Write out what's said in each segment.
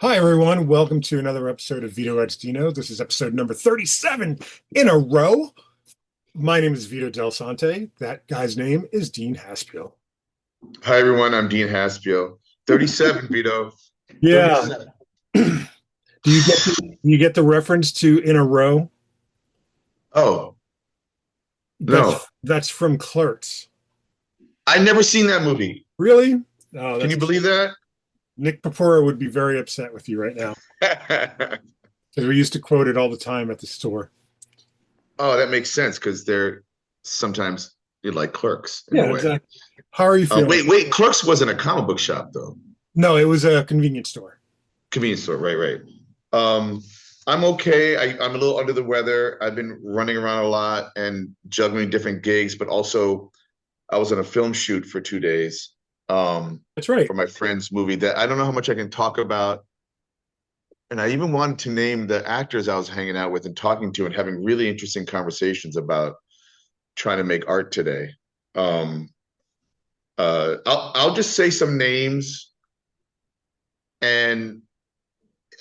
Hi, everyone. Welcome to another episode of Vito DINO. This is episode number 37 in a row. My name is Vito Delsante. That guy's name is Dean Haspiel. Hi everyone, I'm Dean Haspiel. 37, Vito. Yeah. 37. Do you get the reference to in a row? Oh, no. That's from Clerks. I never seen that movie. Really? Oh, Can you believe that? Nick Papura would be very upset with you right now because we used to quote it all the time at the store. Oh, that makes sense because they're sometimes you're like clerks in a Yeah, way. exactly. How are you feeling? Wait. Clerks wasn't a comic book shop though. No, it was a convenience store. Convenience store, right. Um, I'm okay. I'm a little under the weather. I've been running around a lot and juggling different gigs, but also I was on a film shoot for 2 days. That's right. For my friend's movie that I don't know how much I can talk about. And I even wanted to name the actors I was hanging out with and talking to and having really interesting conversations about trying to make art today. Um, I'll just say some names, and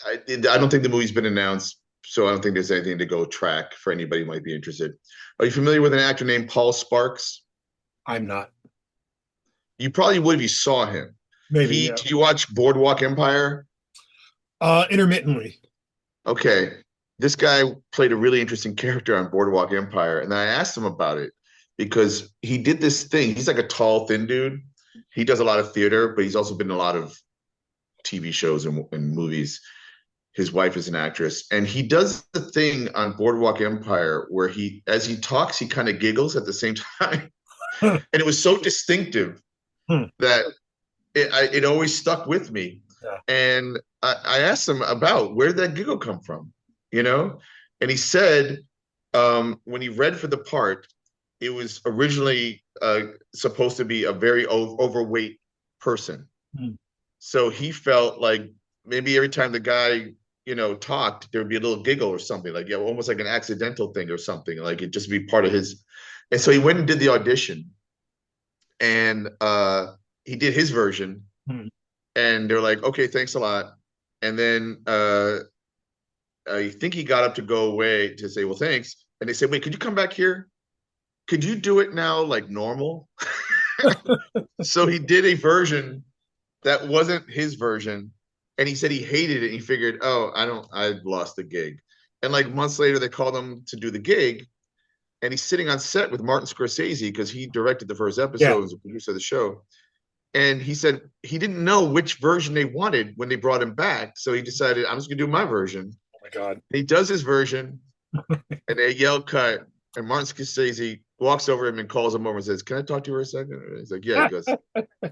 I don't think the movie's been announced, so I don't think there's anything to go track for anybody who might be interested. Are you familiar with an actor named Paul Sparks? I'm not. You probably would if you saw him. Maybe, yeah. Do you watch Boardwalk Empire? Intermittently. Okay, this guy played a really interesting character on Boardwalk Empire, and I asked him about it because he did this thing. He's like a tall, thin dude. He does a lot of theater, but he's also been in a lot of TV shows and movies. His wife is an actress, and he does the thing on Boardwalk Empire where as he talks, he kind of giggles at the same time, and it was so distinctive that it always stuck with me. Yeah. And I asked him about where did that giggle come from, you know? And he said when he read for the part, it was originally supposed to be a very overweight person. Mm. So he felt like maybe every time the guy, talked, there would be a little giggle or something, like, yeah, almost like an accidental thing or something, like it just be part of his. And so he went and did the audition, and he did his version. Mm. And they're like, okay, thanks a lot. And then I think he got up to go away to say, well, thanks. And they said, wait, could you come back here? Could you do it now like normal? So he did a version that wasn't his version. And he said he hated it. And he figured, oh, I lost the gig. And like months later, they called him to do the gig. And he's sitting on set with Martin Scorsese because he directed the first episode, was a producer of the show. And he said he didn't know which version they wanted when they brought him back. So he decided, I'm just going to do my version. Oh, my God. And he does his version, and they yell cut. And Martin Scorsese walks over him and calls him over and says, can I talk to you for a second? And he's like, yeah.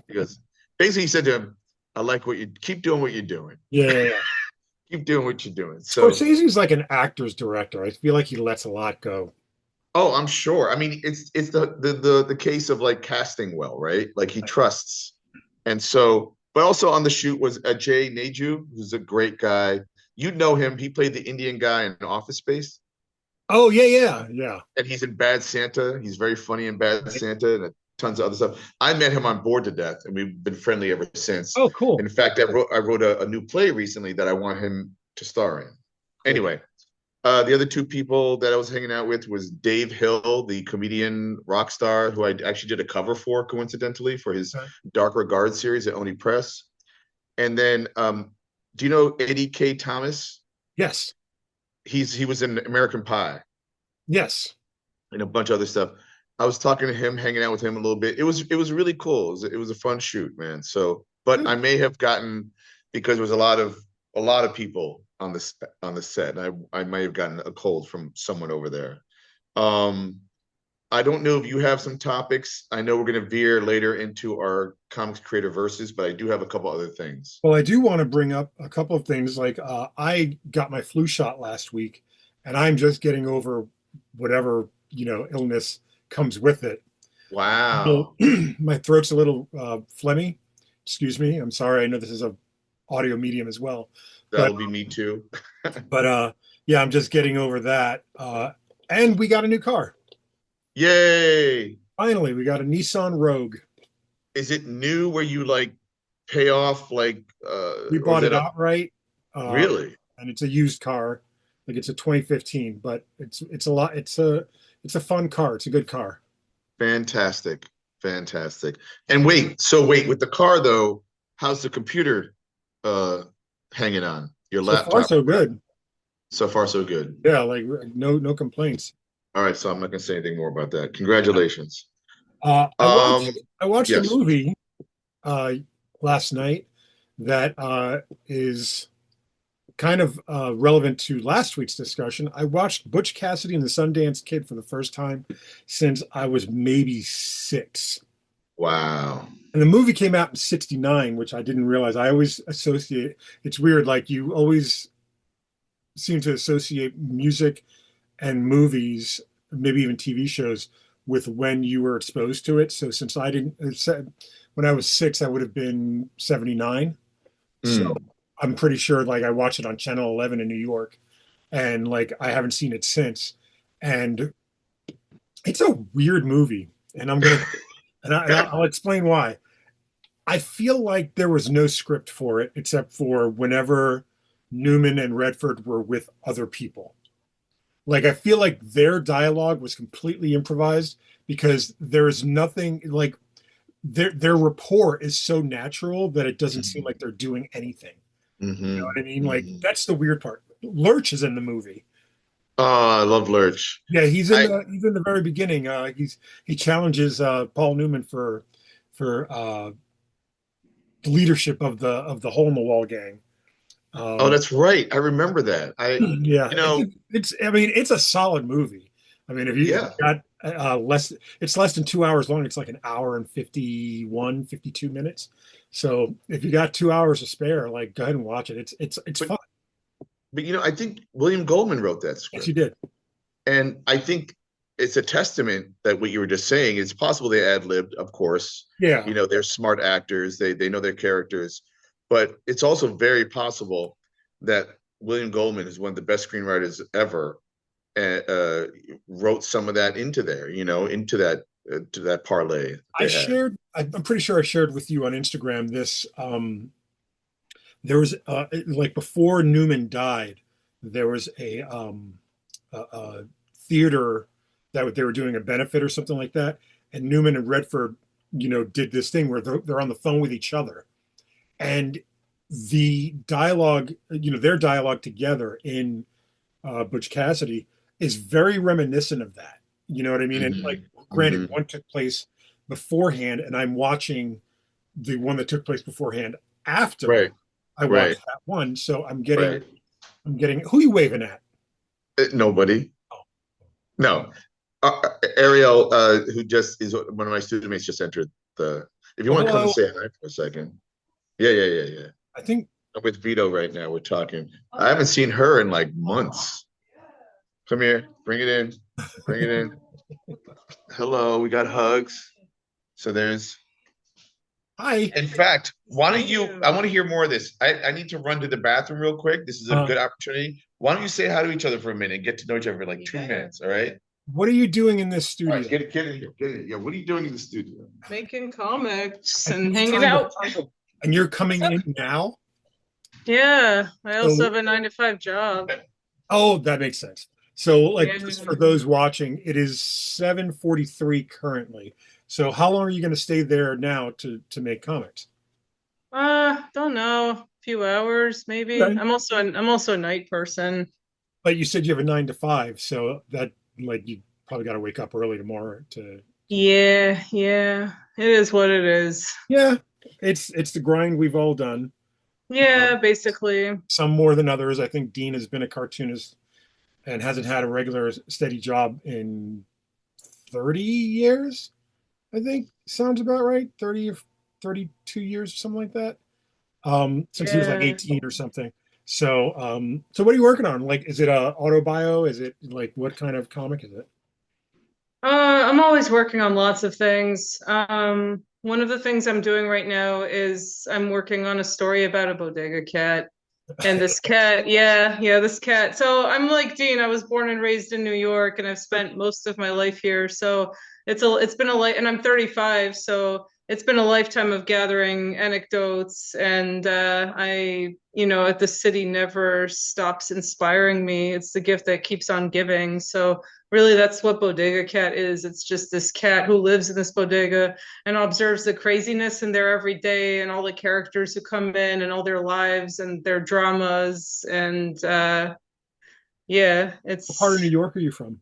He goes, basically, he said to him, I like what you keep doing what you're doing. Yeah. Keep doing what you're doing. So Scorsese's like an actor's director. I feel like he lets a lot go. oh, I'm sure. I mean, it's the case of like casting well, right? Like he trusts. And so, but also on the shoot was Ajay Neju, who's a great guy. You know him. He played the Indian guy in Office Space. Oh, yeah. And he's in Bad Santa. He's very funny in Bad Santa and tons of other stuff. I met him on Bored to Death, and we've been friendly ever since. Oh, cool. In fact, I wrote a new play recently that I want him to star in. Anyway, the other two people that I was hanging out with was Dave Hill, the comedian rock star, who I actually did a cover for, coincidentally, for his Dark Regard series at Oni Press. And then, do you know Eddie K. Thomas? Yes. He was in American Pie. Yes. And a bunch of other stuff. I was talking to him, hanging out with him a little bit. It was really cool. It was a fun shoot, man. So, but I may have gotten, because there was a lot of people on the set, and I might have gotten a cold from someone over there. I don't know if you have some topics. I know we're going to veer later into our comics creator verses, but I do have a couple other things. Well, I do want to bring up a couple of things. Like I got my flu shot last week, and I'm just getting over whatever illness comes with it. Wow. So, my throat's a little phlegmy. Excuse me. I'm sorry. I know this is a audio medium as well. That'll be me too. But yeah, I'm just getting over that. And we got a new car. Yay! Finally, we got a Nissan Rogue. Is it new where you like pay off like we bought it outright? uh, Really? and it's a used car. Like it's a 2015, but it's a lot. It's a fun car. It's a good car. Fantastic. Fantastic. And wait, with the car though, how's the computer uh hanging on? Your So far, laptop? so good. So far, so good. Yeah, like no complaints. All right, so I'm not gonna say anything more about that. Congratulations. Uh, I Um, watched I watched a yes. movie uh, last night that is kind of relevant to last week's discussion. I watched Butch Cassidy and the Sundance Kid for the first time since I was maybe 6. Wow. And the movie came out in 69, which I didn't realize. I always associate, it's weird, like you always seem to associate music and movies, maybe even TV shows, with when you were exposed to it. So since I didn't, when I was 6, I would have been 79. So Mm. I'm pretty sure like I watched it on Channel 11 in New York and like I haven't seen it since. And it's a weird movie. And I'm going to, I'll explain why. I feel like there was no script for it except for whenever Newman and Redford were with other people. Like I feel like their dialogue was completely improvised because there is nothing like their rapport is so natural that it doesn't seem like they're doing anything. You know Hmm. what I mean? Like Hmm. that's the weird part. Lurch is in the movie. Oh, I love Lurch. Yeah, I he's in the very beginning. He challenges Paul Newman for leadership of the hole in the wall gang. oh, Um, that's right. I remember that. yeah, You know, it's I mean it's a solid movie. I mean if you yeah. got less it's less than 2 hours long. It's like an hour and 52 minutes. So if you got 2 hours to spare, like go ahead and watch it. It's But fun. I think William Goldman wrote that Yes, you script. did. And I think it's a testament that what you were just saying, it's possible they ad-libbed, of course. Yeah. You know, they're smart actors, they know their characters, but it's also very possible that William Goldman is one of the best screenwriters ever, and wrote some of that into there, into that to that parlay they had. I'm pretty sure I shared with you on Instagram this. There was like before Newman died, there was a theater that they were doing a benefit or something like that, and Newman and Redford, did this thing where they're on the phone with each other, and the dialogue, their dialogue together in Butch Cassidy is very reminiscent of that. You know what I mean? And like, Hmm. granted, Hmm. one took place beforehand, and I'm watching the one that took place beforehand after Right, I right, watched that one. So right. I'm getting, who are you waving at? Nobody. Oh, No. Ariel, who just is one of my students, just entered the. If you oh, want to come and hello. say hi for a second. Yeah, yeah, yeah, yeah. I think, I'm with Vito right now. We're talking. I haven't seen her in like months. Come here. Bring it in. Bring it in. Hello. We got hugs. So there's. hi. In fact, why don't you? I want to hear more of this. I need to run to the bathroom real quick. This is a Uh, good opportunity. Why don't you say hi to each other for a minute and get to know each other for like 2 minutes? All right. what are you doing in this All right. studio? Get in here. Get in here. Yeah. What are you doing in the studio? Making comics And and you're hanging trying to, out. and you're coming in now? Yeah, I also So, have a 9 to 5 job. oh, that makes sense. So, like, Yeah. just for those watching, it is 7:43 currently. So, how long are you going to stay there now to make comics? Don't know, a few hours maybe. Okay. I'm also a night person. But you said you have a 9 to 5, so that like you probably got to wake up early tomorrow to. Yeah, yeah. It is what it is. Yeah, it's the grind we've all done. Yeah, basically. Some more than others. I think Dean has been a cartoonist and hasn't had a regular steady job in 30 years. I think sounds about right. 30 or 32 years or something like that. Since he was like Yeah. 18 or something. So what are you working on? Like, is it a autobio? Is it like what kind of comic is it? I'm always working on lots of things. One of the things I'm doing right now is I'm working on a story about a bodega cat. And this cat, yeah, this cat. So I'm like Dean, I was born and raised in New York and I've spent most of my life here. So it's been a life, and I'm 35, so it's been a lifetime of gathering anecdotes, and the city never stops inspiring me. It's the gift that keeps on giving. So really, that's what Bodega Cat is. It's just this cat who lives in this bodega and observes the craziness in there every day, and all the characters who come in, and all their lives and their dramas, and yeah, What part of New it's. York are you from?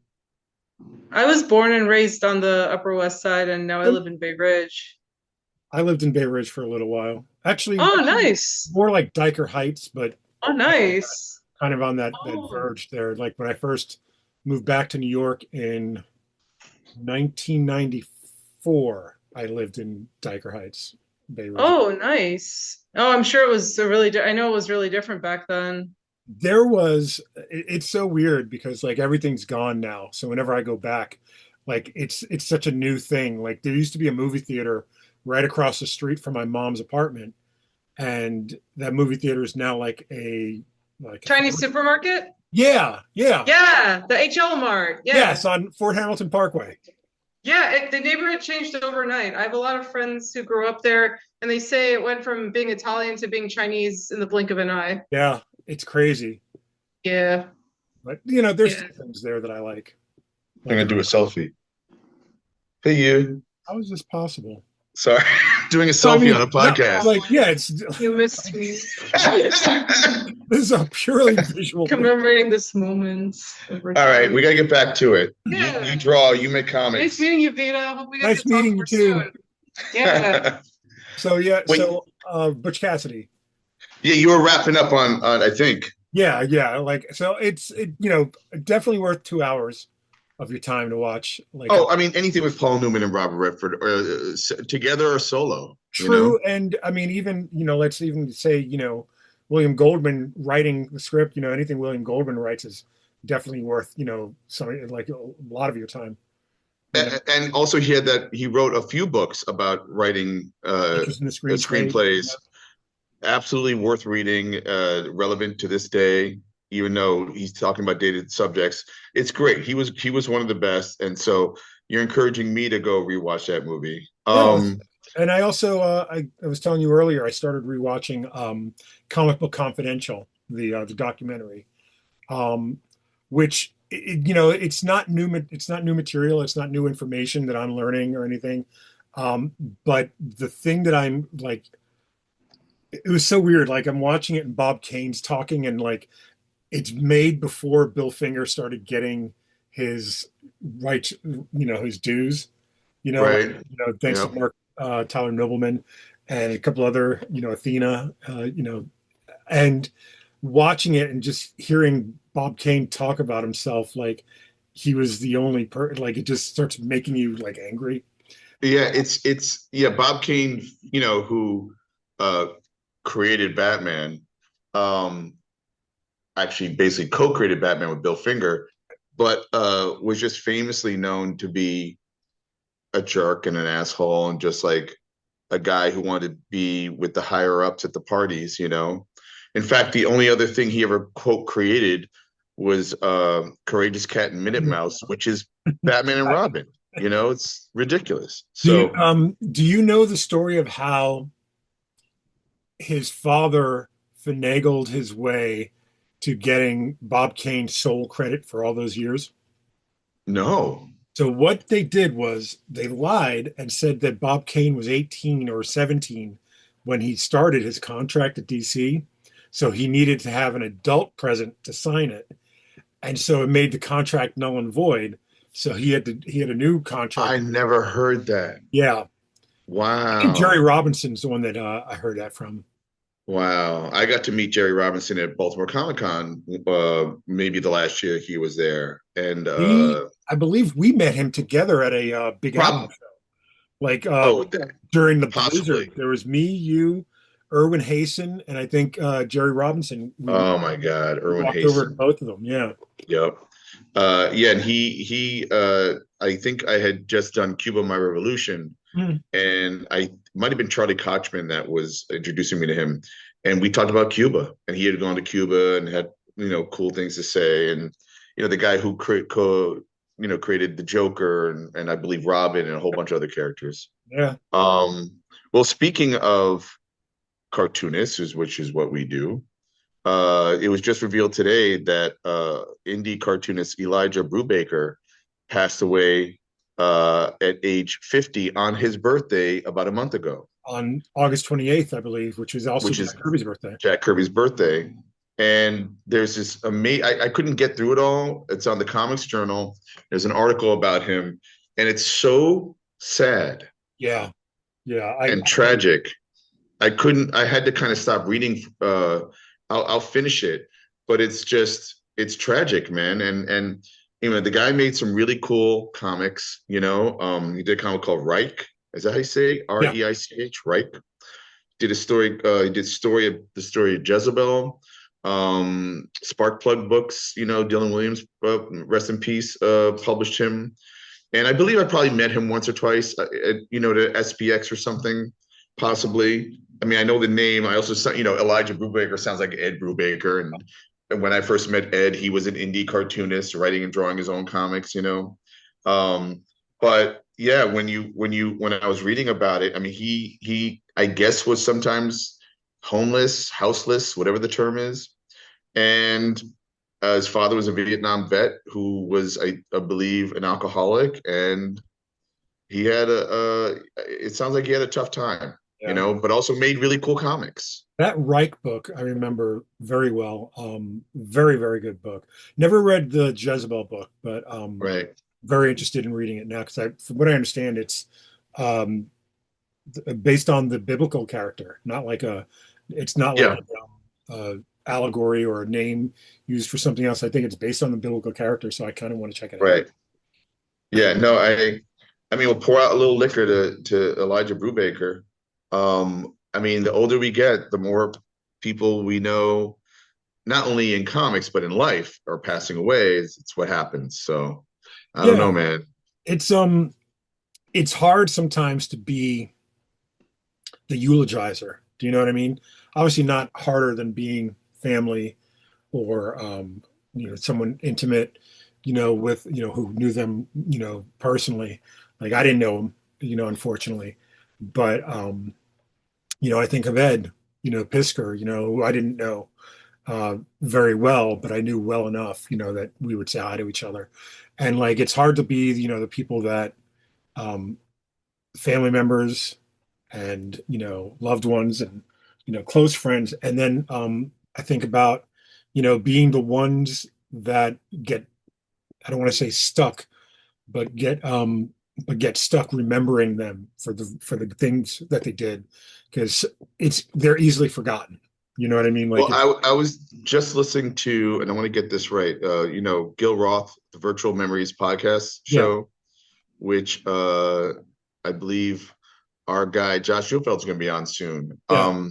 I was born and raised on the Upper West Side, and now I Oh, live in Bay Ridge. I lived in Bay Ridge for a little while. Actually, Oh, nice. more like Diker Heights, but Oh, nice. kind of on that Oh. verge there. Like when I first moved back to New York in 1994, I lived in Diker Heights, Bay Ridge. Oh, nice. Oh, I'm sure it was I know it was really different back then. It's so weird because like everything's gone now. So whenever I go back, like it's such a new thing. Like there used to be a movie theater right across the street from my mom's apartment, and that movie theater is now like a Chinese supermarket? yeah, yeah. Yeah, the HL Mart. Yes, Yeah. on Fort Hamilton Parkway. Yeah, the neighborhood changed overnight. I have a lot of friends who grew up there, and they say it went from being Italian to being Chinese in the blink of an eye. Yeah, it's crazy. Yeah. But there's Yeah. still things there that I like. I'm gonna do a selfie. Hey, you. How is this possible? Sorry, doing a So, I selfie mean, on a podcast. like, yeah, it's You missed me. this is a purely visual thing. Commemorating this moment. All right, we gotta get back to it. Yeah. You draw, you make Nice comics. meeting you, Vito. Hope we get Nice to talk meeting you more too. soon. Yeah. So yeah, Wait. so Butch Cassidy. Yeah, you were wrapping up on I think. Yeah, yeah. Like so it's definitely worth 2 hours of your time to watch. Like Oh, I mean anything with Paul Newman and Robert Redford, together or solo. true. And I mean, even, let's even say, William Goldman writing the script, anything William Goldman writes is definitely worth, some like a lot of your time. And also he wrote a few books about writing Interest in the screenplays. Absolutely worth reading, relevant to this day, even though he's talking about dated subjects. It's great. He was one of the best, and so you're encouraging me to go rewatch that movie. Yes. And I also I was telling you earlier, I started rewatching Comic Book Confidential, the documentary, which it's not new material, it's not new information that I'm learning or anything, but the thing that I'm like, it was so weird. Like I'm watching it and Bob Kane's talking, and like it's made before Bill Finger started getting his rights, his dues. Right. Thanks Yep. to Mark Tyler Nobleman and a couple other, Athena, and watching it and just hearing Bob Kane talk about himself like he was the only like it just starts making you like angry. Yeah, it's Bob Kane, who created Batman, actually basically co-created Batman with Bill Finger, but was just famously known to be a jerk and an asshole and just like a guy who wanted to be with the higher ups at the parties. In fact, the only other thing he ever quote created was Courageous Cat and Minute Mouse, which is Batman and Robin. It's ridiculous. So do you know the story of how his father finagled his way to getting Bob Kane sole credit for all those years? no. So what they did was they lied and said that Bob Kane was 18 or 17 when he started his contract at DC. So he needed to have an adult present to sign it. And so it made the contract null and void. So he had a new contract. I never heard that. Yeah. Wow. I think Jerry Robinson's the one that I heard that from. Wow. I got to meet Jerry Robinson at Baltimore Comic Con, maybe the last year he was there. And I believe we met him together at a Big Apple show. Like during the Blizzard, there was me, you, Irwin Hasen, and I think Jerry Robinson. Oh my God, Irwin Hasen. Over to both of them, yeah. Yep. And he I think I had just done Cuba My Revolution, and I might have been Charlie Kochman that was introducing me to him, and we talked about Cuba, and he had gone to Cuba and had cool things to say, and the guy who created the Joker and I believe Robin and a whole bunch of other characters. Yeah. Um, well, speaking of cartoonists, which is what we do, it was just revealed today that indie cartoonist Elijah Brubaker passed away at age 50 on his birthday about a month ago, On August 28th, I believe, which was also which Jack is Kirby's birthday. Jack Kirby's birthday. And there's this amazing, I couldn't get through it all. It's on the Comics Journal. There's an article about him, and it's so sad Yeah. Yeah. and tragic. I had to kind of stop reading. I'll finish it, but it's tragic, man. And the guy made some really cool comics. He did a comic called Reich. Is that how you say Yeah. Reich? Reich. Did a story. He did the story of Jezebel. Sparkplug books. Dylan Williams, rest in peace. Published him, and I believe I probably met him once or twice. To SPX or something, possibly. I mean, I know the name. I also saw, Elijah Brubaker sounds like Ed Brubaker. And when I first met Ed, he was an indie cartoonist, writing and drawing his own comics. But yeah, when I was reading about it, I mean, he I guess was sometimes homeless, houseless, whatever the term is. And his father was a Vietnam vet who was, I believe, an alcoholic, and he had it sounds like he had a tough time. Yeah. But also made really cool comics. That Reich book I remember very well. Very, very good book. Never read the Jezebel book, but Right. very interested in reading it now because from what I understand, it's um, based on the biblical character, it's not like Yeah. allegory or a name used for something else. I think it's based on the biblical character, so I kind of want to check it out. Right. Yeah. No, I mean, we'll pour out a little liquor to Elijah Brubaker. I mean, the older we get, the more people we know, not only in comics but in life, are passing away. It's what happens. So I don't Yeah, know, man. it's it's hard sometimes to be the eulogizer. Do you know what I mean? Obviously, not harder than being family or someone intimate, with who knew them, personally. Like I didn't know him, unfortunately, but I think of Ed, Pisker, who I didn't know very well, but I knew well enough, that we would say hi to each other, and like it's hard to be, the people that um, family members and loved ones and close friends, and then I think about being the ones that get, I don't want to say stuck, but get stuck remembering them for the things that they did, because they're easily forgotten. You know what I mean? Like Well, I was just listening to, and I want to get this right. Gil Roth, the Virtual Memories podcast yeah, show, which I believe our guy Josh Schufeld's going to be on soon. yeah,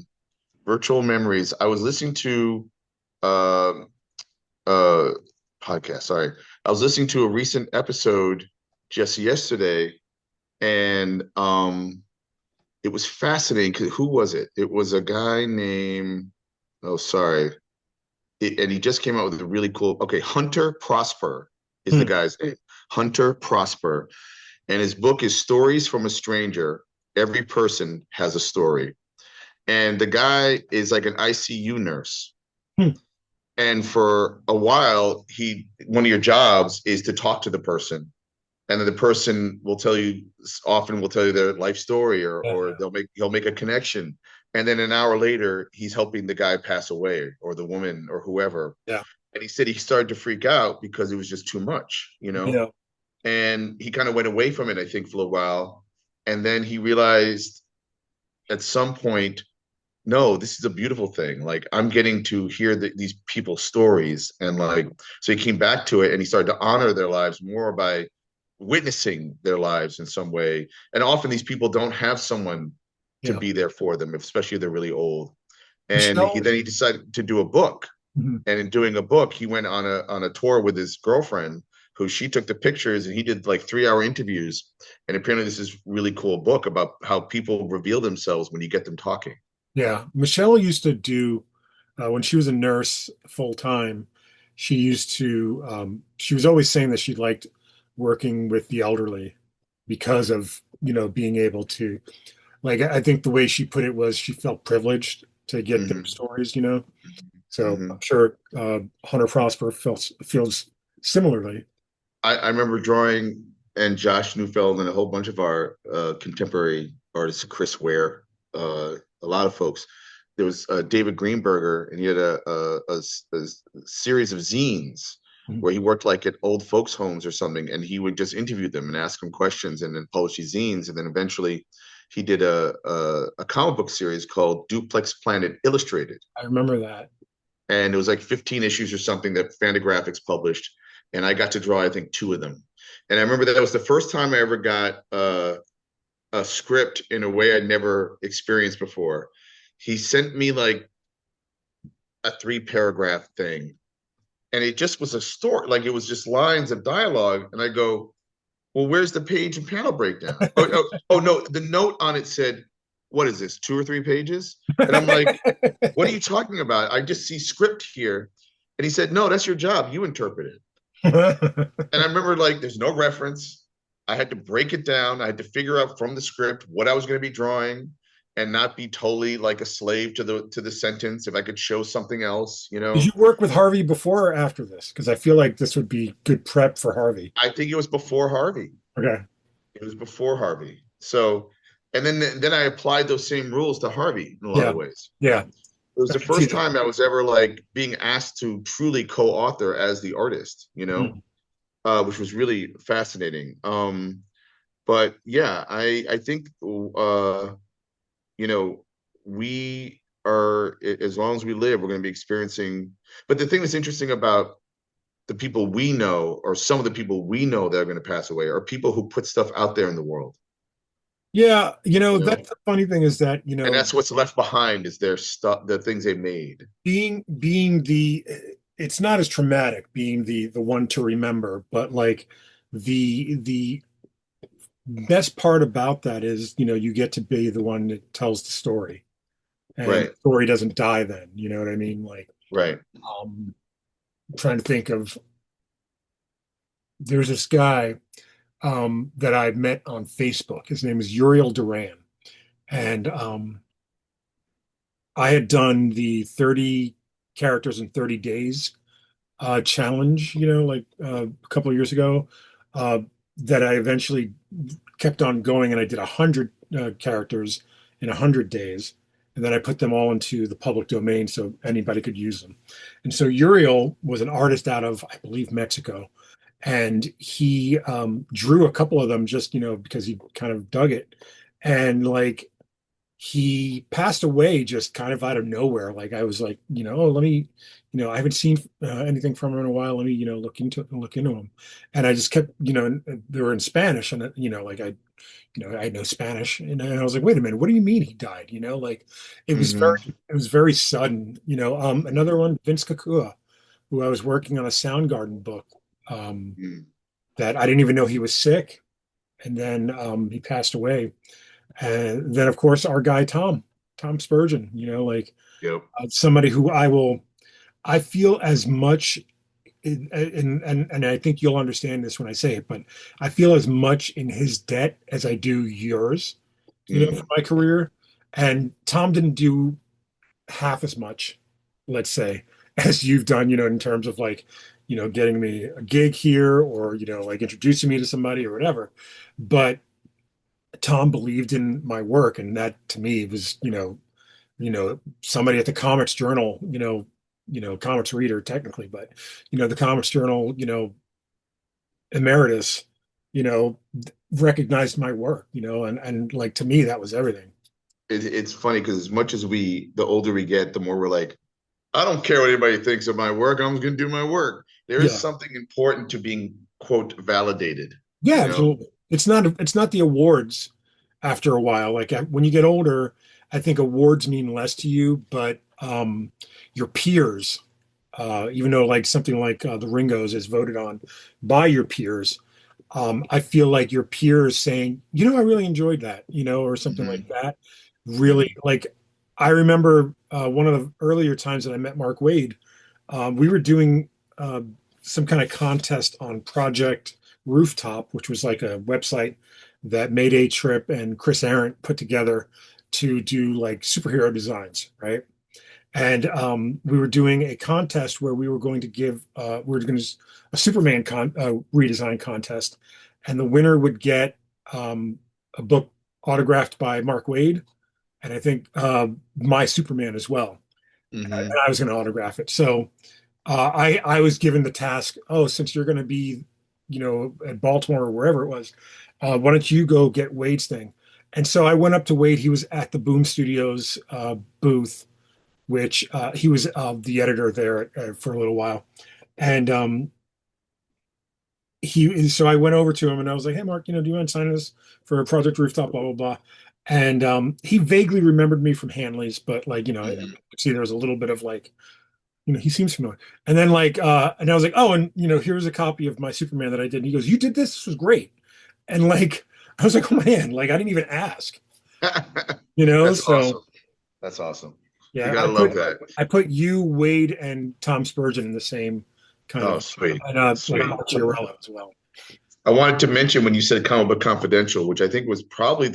Virtual Memories. I was listening to uh, uh, podcast. Sorry, I was listening to a recent episode just yesterday, and it was fascinating. 'Cause who was it? It was a guy named. Oh, sorry. And he just came out with a really cool. Okay, Hunter Prosper is the hmm, guy's name. Hunter Prosper, and his book is Stories from a Stranger. Every person has a story, and the guy is like an ICU nurse. hmm, And for a while, one of your jobs is to talk to the person, and then the person will tell you their life story, or yeah, he'll make a connection, and then an hour later he's helping the guy pass away, or the woman, or whoever. yeah, And he said he started to freak out because it was just too much. yeah, And he kind of went away from it, I think, for a while, and then he realized at some point, no, this is a beautiful thing. Like, I'm getting to hear these people's stories, and like, so he came back to it, and he started to honor their lives more by witnessing their lives in some way. And often these people don't have someone to yeah. be there for them, especially if they're really old. And Michelle, he decided to do a book. mhm, And in doing a book, he went on a tour with his girlfriend, who she took the pictures, and he did like 3 hour interviews. And apparently this is really cool book about how people reveal themselves when you get them talking. yeah. Michelle used to do when she was a nurse full time. She used to. She was always saying that she liked working with the elderly because of, being able to, like, I think the way she put it was she felt privileged to get their Hmm. stories. So I'm Hmm. sure Hunter Prosper feels similarly. I remember drawing and Josh Neufeld and a whole bunch of our contemporary artists, Chris Ware, a lot of folks. There was David Greenberger, and he had a series of zines Mhm. where he worked like at old folks' homes or something, and he would just interview them and ask them questions, and then publish these zines, and then eventually he did a comic book series called Duplex Planet Illustrated, I remember that. and it was like 15 issues or something that Fantagraphics published, and I got to draw I think two of them. And I remember that was the first time I ever got a script in a way I'd never experienced before. He sent me like a 3 paragraph thing, and it just was a story, like it was just lines of dialogue, and I go, well, where's the page and panel breakdown? Oh no, the note on it said, what is this, 2 or 3 pages? And I'm like, what are you talking about? I just see script here. And he said, no, that's your job. You interpret it. And I remember like there's no reference. I had to break it down. I had to figure out from the script what I was going to be drawing and not be totally like a slave to the sentence. If I could show something else, Did you work with Harvey before or after this? Because I feel like this would be good prep for Harvey. I think it was before Harvey. Okay. It was before Harvey. So, and then I applied those same rules to Harvey in a lot Yeah. of ways. Yeah. It was I the can see first that. time I was ever like being asked to truly co-author as the artist, Mm. which was really fascinating. But yeah, I think you know we are, as long as we live, we're going to be experiencing. But the thing that's interesting about the people we know, or some of the people we know that are going to pass away, are people who put stuff out there in the world. Yeah, You know, that's the funny thing is that, and that's what's left behind is their stuff, the things they made. being the it's not as traumatic being the one to remember, but like the best part about that is, you get to be the one that tells the story. And Right, the story doesn't die then, you know what I mean? Like, right. I'm trying to think of, there's this guy that I met on Facebook. His name is Uriel Duran. And I had done the 30 characters in 30 days challenge, like a couple of years ago, uh, that I eventually kept on going, and I did 100 characters in 100 days. And then I put them all into the public domain so anybody could use them. And so Uriel was an artist out of, I believe, Mexico. And he drew a couple of them just, because he kind of dug it. And like he passed away just kind of out of nowhere. Like I was like, oh, let me, I haven't seen anything from him in a while. Let me, look into him. And I just kept, they were in Spanish, and like I had no Spanish, and I was like, wait a minute, what do you mean he died? Like Hmm. it was very sudden. Another one, Vince Kakua, who I was working on a Soundgarden book, um, that I didn't even know he was sick, and then he passed away. And then, of course, our guy Tom Spurgeon, like Yep. somebody who I feel as much, and I think you'll understand this when I say it, but I feel as much in his debt as I do yours, for Mm. my career. And Tom didn't do half as much, let's say, as you've done, in terms of like, getting me a gig here, or, like introducing me to somebody or whatever. But Tom believed in my work, and that to me was, somebody at the Comics Journal, comics reader technically, but the Comics Journal, emeritus, you know, recognized my work, and like to me that was everything. It's funny because as much as the older we get, the more we're like, I don't care what anybody thinks of my work. I'm going to do my work. There is Yeah, something important to being, quote, validated, yeah, you know? absolutely. It's not the awards after a while. Like when you get older, I think awards mean less to you, but your peers, even though like something like the Ringos is voted on by your peers, I feel like your peers saying, I really enjoyed that, or something like Hmm. that. Really, Hmm. like I remember one of the earlier times that I met Mark Wade, we were doing some kind of contest on Project Rooftop, which was like a website that Mayday Trip and Chris Arent put together to do like superhero designs, right? And we were doing a contest where we were going to give we were going to a Superman redesign contest, and the winner would get a book autographed by Mark Waid, and I think my Superman as well. And Hmm. I was going to autograph it. So I was given the task. Oh, since you're going to be, at Baltimore or wherever it was, why don't you go get Wade's thing? And so I went up to Wade. He was at the Boom Studios booth, which he was the editor there for a little while. And so I went over to him and I was like, "Hey, Mark, do you want to sign us for Project Rooftop, blah, blah, blah." And he vaguely remembered me from Hanley's, but like, I Hmm. could see there was a little bit of like, he seems familiar. And then like, and I was like, "Oh, and here's a copy of my Superman that I did." And he goes, "You did this? This was great." And like, I was like, "Oh man, like I didn't even ask, That's so awesome. That's awesome. You yeah, gotta love that. I put you, Wade, and Tom Spurgeon in the same kind Oh, of, sweet, and like sweet. Chiarella as well. I wanted to mention when you said Comic Book Confidential, which I think was probably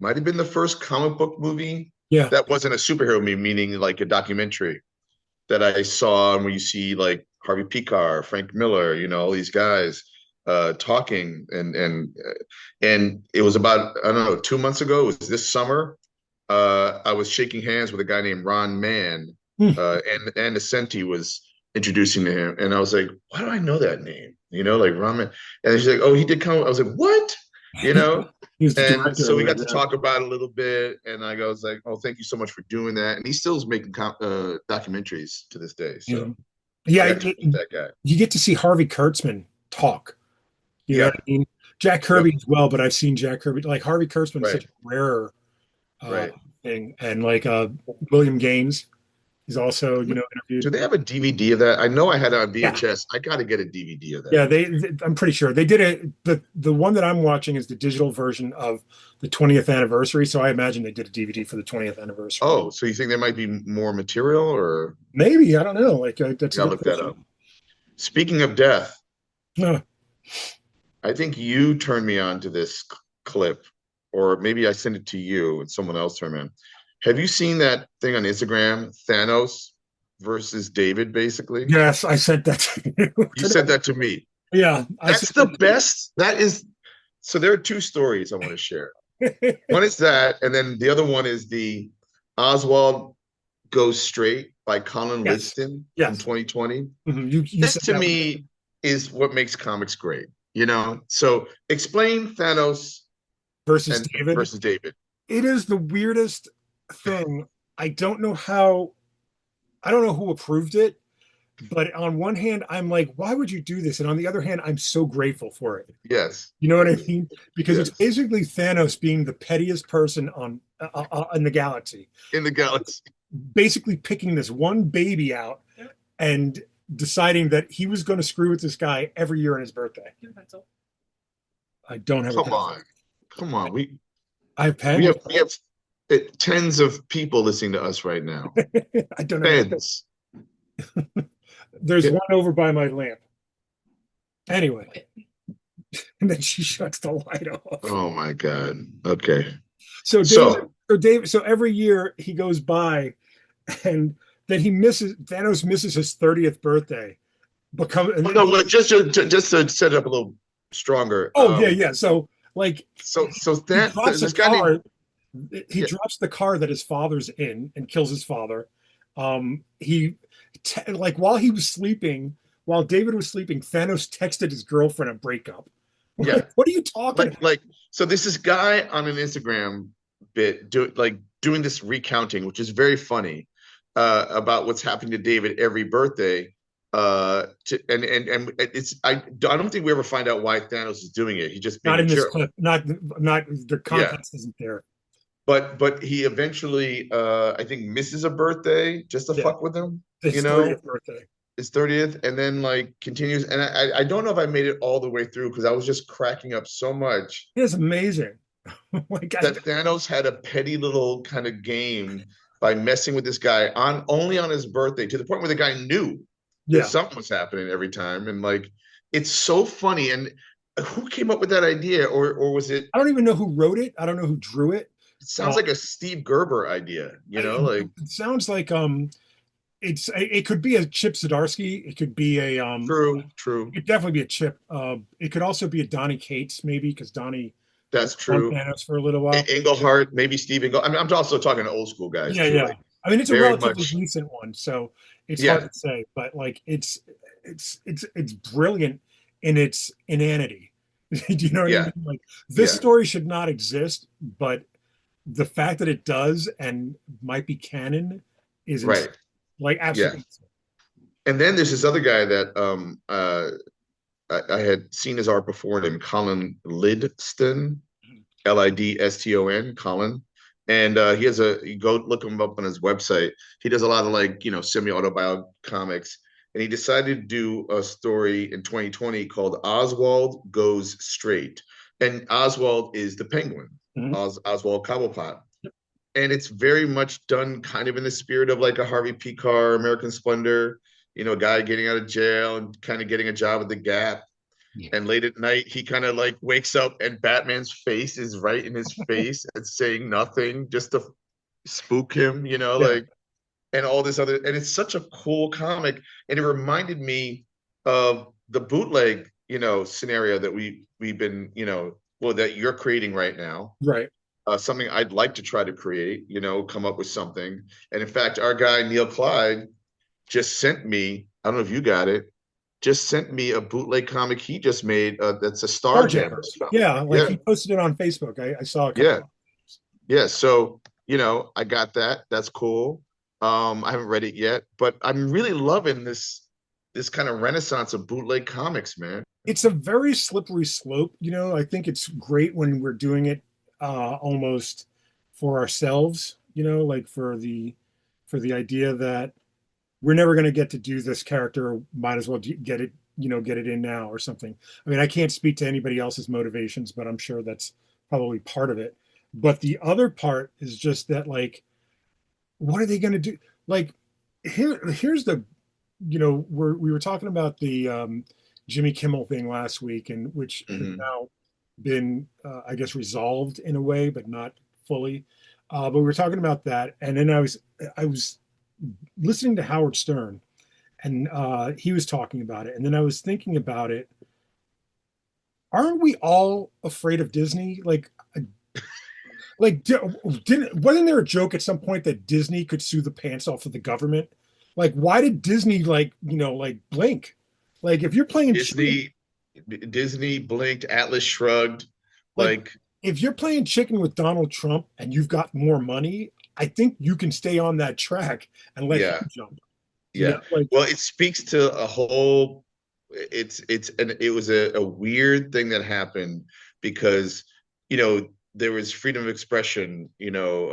might have been the first comic book movie Yeah. that wasn't a superhero movie, meaning like a documentary that I saw, and where you see like Harvey Pekar, Frank Miller, all these guys talking, and it was about, I don't know, 2 months ago. It was this summer. I was shaking hands with a guy named Ron Mann, Hmm. and Ascenti was introducing to him, and I was like, why do I know that name? Like Ron Mann. And she's like, oh, he did come. I was like, what? You know? He was the And director so of we got it. to Yeah. talk about it a little bit, and I was like, oh, thank you so much for doing that. And he still is making documentaries to this day. Yeah. So Yeah, I got to meet that guy. you get to see Harvey Kurtzman talk. You know what Yep. I mean? Jack Yep. Kirby as well, but I've seen Jack Kirby. Like Harvey Kurtzman is Right. such a rare uh, Right. thing, and like William Gaines, he's also Do interviewed. they have a DVD of that? I know I had it on Yeah, VHS. I got to get a DVD of that. yeah. I'm pretty sure they did it. The one that I'm watching is the digital version of the 20th anniversary. So I imagine they did a DVD for the 20th anniversary. Oh, so you think there might be more material, or Maybe, I don't know. Like I that's a gotta good look that question. up. Speaking of death, Uh, I think you turned me on to this clip, or maybe I sent it to you and someone else turned me on. Have you seen that thing on Instagram, Thanos versus David, basically? yes, I sent that to you You today. said that to me. Yeah, I That's sent the best. That is, so there are two stories I want to share. One is that, and then the other one is the Oswald Goes Straight by Colin yes, Linston from yes. 2020. You This said to that. me is what makes comics great, So explain Thanos Versus and David. versus David. It is the weirdest thing. I don't know who approved it, but on one hand, I'm like, why would you do this? And on the other hand, I'm so grateful for it. Yes. You know what I mean? Because it's Yes. basically Thanos being the pettiest person on in the galaxy, In the galaxy. basically picking this one baby out and deciding that he was going to screw with this guy every year on his birthday. I don't have a Come pencil. on. Come on. I have We pen. have tens of people listening to us right now. I don't have. Tens. There's Yeah. one over by my lamp. Anyway, and then she shuts the light off. Oh my God. Okay. So So So every year he goes by, and then Thanos misses his 30th birthday. no, just to set it up a little stronger. Oh yeah, yeah. So like So he that drops a this guy named car. He yeah, drops the car that his father's in and kills his father. Like while he was sleeping, while David was sleeping, Thanos texted his girlfriend a breakup. yeah. What are you talking about? So this is guy on an Instagram bit doing this recounting, which is very funny, about what's happening to David every birthday. And I don't think we ever find out why Thanos is doing it. He just being Not a in this jerk. clip. Not the Yeah. context isn't there. But he eventually I think misses a birthday just to Yeah. fuck with him, His 30th birthday. his 30th, and then continues. And I don't know if I made it all the way through because I was just cracking up so much It's amazing. Like that Thanos had a petty little kind of game by messing with this guy only on his birthday, to the point where the guy knew that something was happening every time. And it's so funny. And who came up with that idea, or was it? I don't even know who wrote it. I don't know who drew it. It sounds like a Steve Gerber idea, like It sounds like it could be a Chip Zdarsky. It could be a true, it true. could definitely be a Chip. It could also be a Donnie Cates maybe because Donnie That's on true. Thanos for a little while. Englehart, maybe Steve Engle. I mean, I'm also talking to old school guys Yeah, too, yeah. like I mean, it's a very relatively much. recent one, so it's hard Yeah, to say. But like, it's brilliant in its inanity. Do you know what I yeah, mean? Like, this yeah. story should not exist, but the fact that it does and might be canon is insane. Right. Like, Yeah. absolutely insane. And then there's this other guy that I had seen his art before named Colin Lidston, Lidston, Colin. And he has you go look him up on his website. He does a lot of like, semi-autobiographical comics. And he decided to do a story in 2020 called Oswald Goes Straight. And Oswald is the penguin, Mhm. Oswald Cobblepot. And it's very much done kind of in the spirit of like a Harvey P. Carr, American Splendor, a guy getting out of jail and kind of getting a job at the Gap. Yeah. And late at night, he kind of like wakes up and Batman's face is right in his face and saying nothing just to spook him, Yeah. like, and all this other. And it's such a cool comic. And it reminded me of the bootleg, scenario that we've been, well, that you're creating right now. Right. Something I'd like to try to create, come up with something. And in fact, our guy, Neil Clyde, just sent me, I don't know if you got it, just sent me a bootleg comic he just made that's a Starjammers Starjammers. comic. Yeah, like Yeah, he posted it on Facebook. I saw a couple yeah, of yeah. So, I got that. That's cool. I haven't read it yet, but I'm really loving this kind of renaissance of bootleg comics, man. it's a very slippery slope. I think it's great when we're doing it almost for ourselves, like for the idea that we're never going to get to do this character, might as well get it, get it in now or something. I mean, I can't speak to anybody else's motivations, but I'm sure that's probably part of it. But the other part is just that, like, what are they going to do? Like, here's the, we were talking about the Jimmy Kimmel thing last week, and which has Mm-hmm. now been, I guess, resolved in a way, but not fully. But we were talking about that, and then I was listening to Howard Stern, and he was talking about it, and then I was thinking about it. Aren't we all afraid of Disney? Like, didn't wasn't there a joke at some point that Disney could sue the pants off of the government? Like, why did Disney like blink? Like, if you're playing chicken, Disney, Disney blinked, Atlas shrugged, like like, if you're playing chicken with Donald Trump and you've got more money, I think you can stay on that track and let him yeah, jump. yeah. Like, Well, it speaks to a whole. It was a weird thing that happened because there was freedom of expression,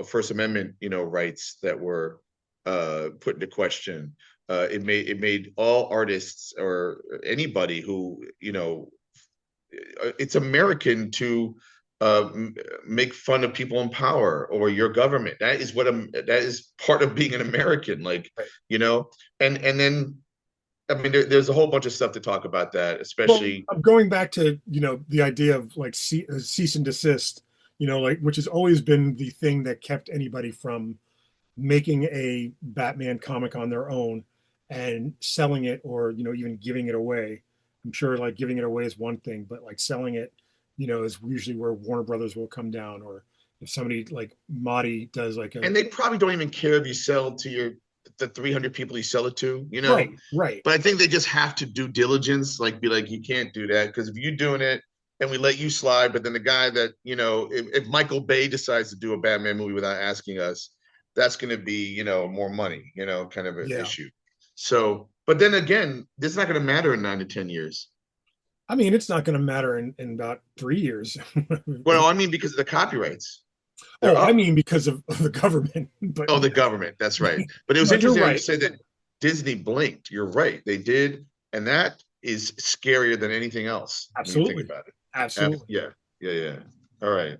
First Amendment, rights that were put into question. It made all artists or anybody who it's American to make fun of people in power or your government. That is part of being an American, like right. and then I mean there's a whole bunch of stuff to talk about that, Well, especially. I'm going back to the idea of like cease and desist, like which has always been the thing that kept anybody from making a Batman comic on their own and selling it, or even giving it away. I'm sure like giving it away is one thing, but like selling it, is usually where Warner Brothers will come down, or if somebody like Marty does like a And they probably don't even care if you sell to the 300 people you sell it to, right, right, But I think they just have to do diligence, like be like, you can't do that because if you're doing it and we let you slide, but then the guy that if Michael Bay decides to do a Batman movie without asking us, that's going to be more money, kind of an yeah. issue. So, but then again, this is not going to matter in 9 to 10 years. I mean, it's not going to matter in about 3 years. Well, I mean, because of the copyrights, they're Oh, I up. mean, because of the government. But Oh, the government. That's right. But it was but you're interesting how you right. said that Disney blinked. You're right. They did. And that is scarier than anything else when you think Absolutely, about it. absolutely. Yeah. Yeah. Yeah. All right.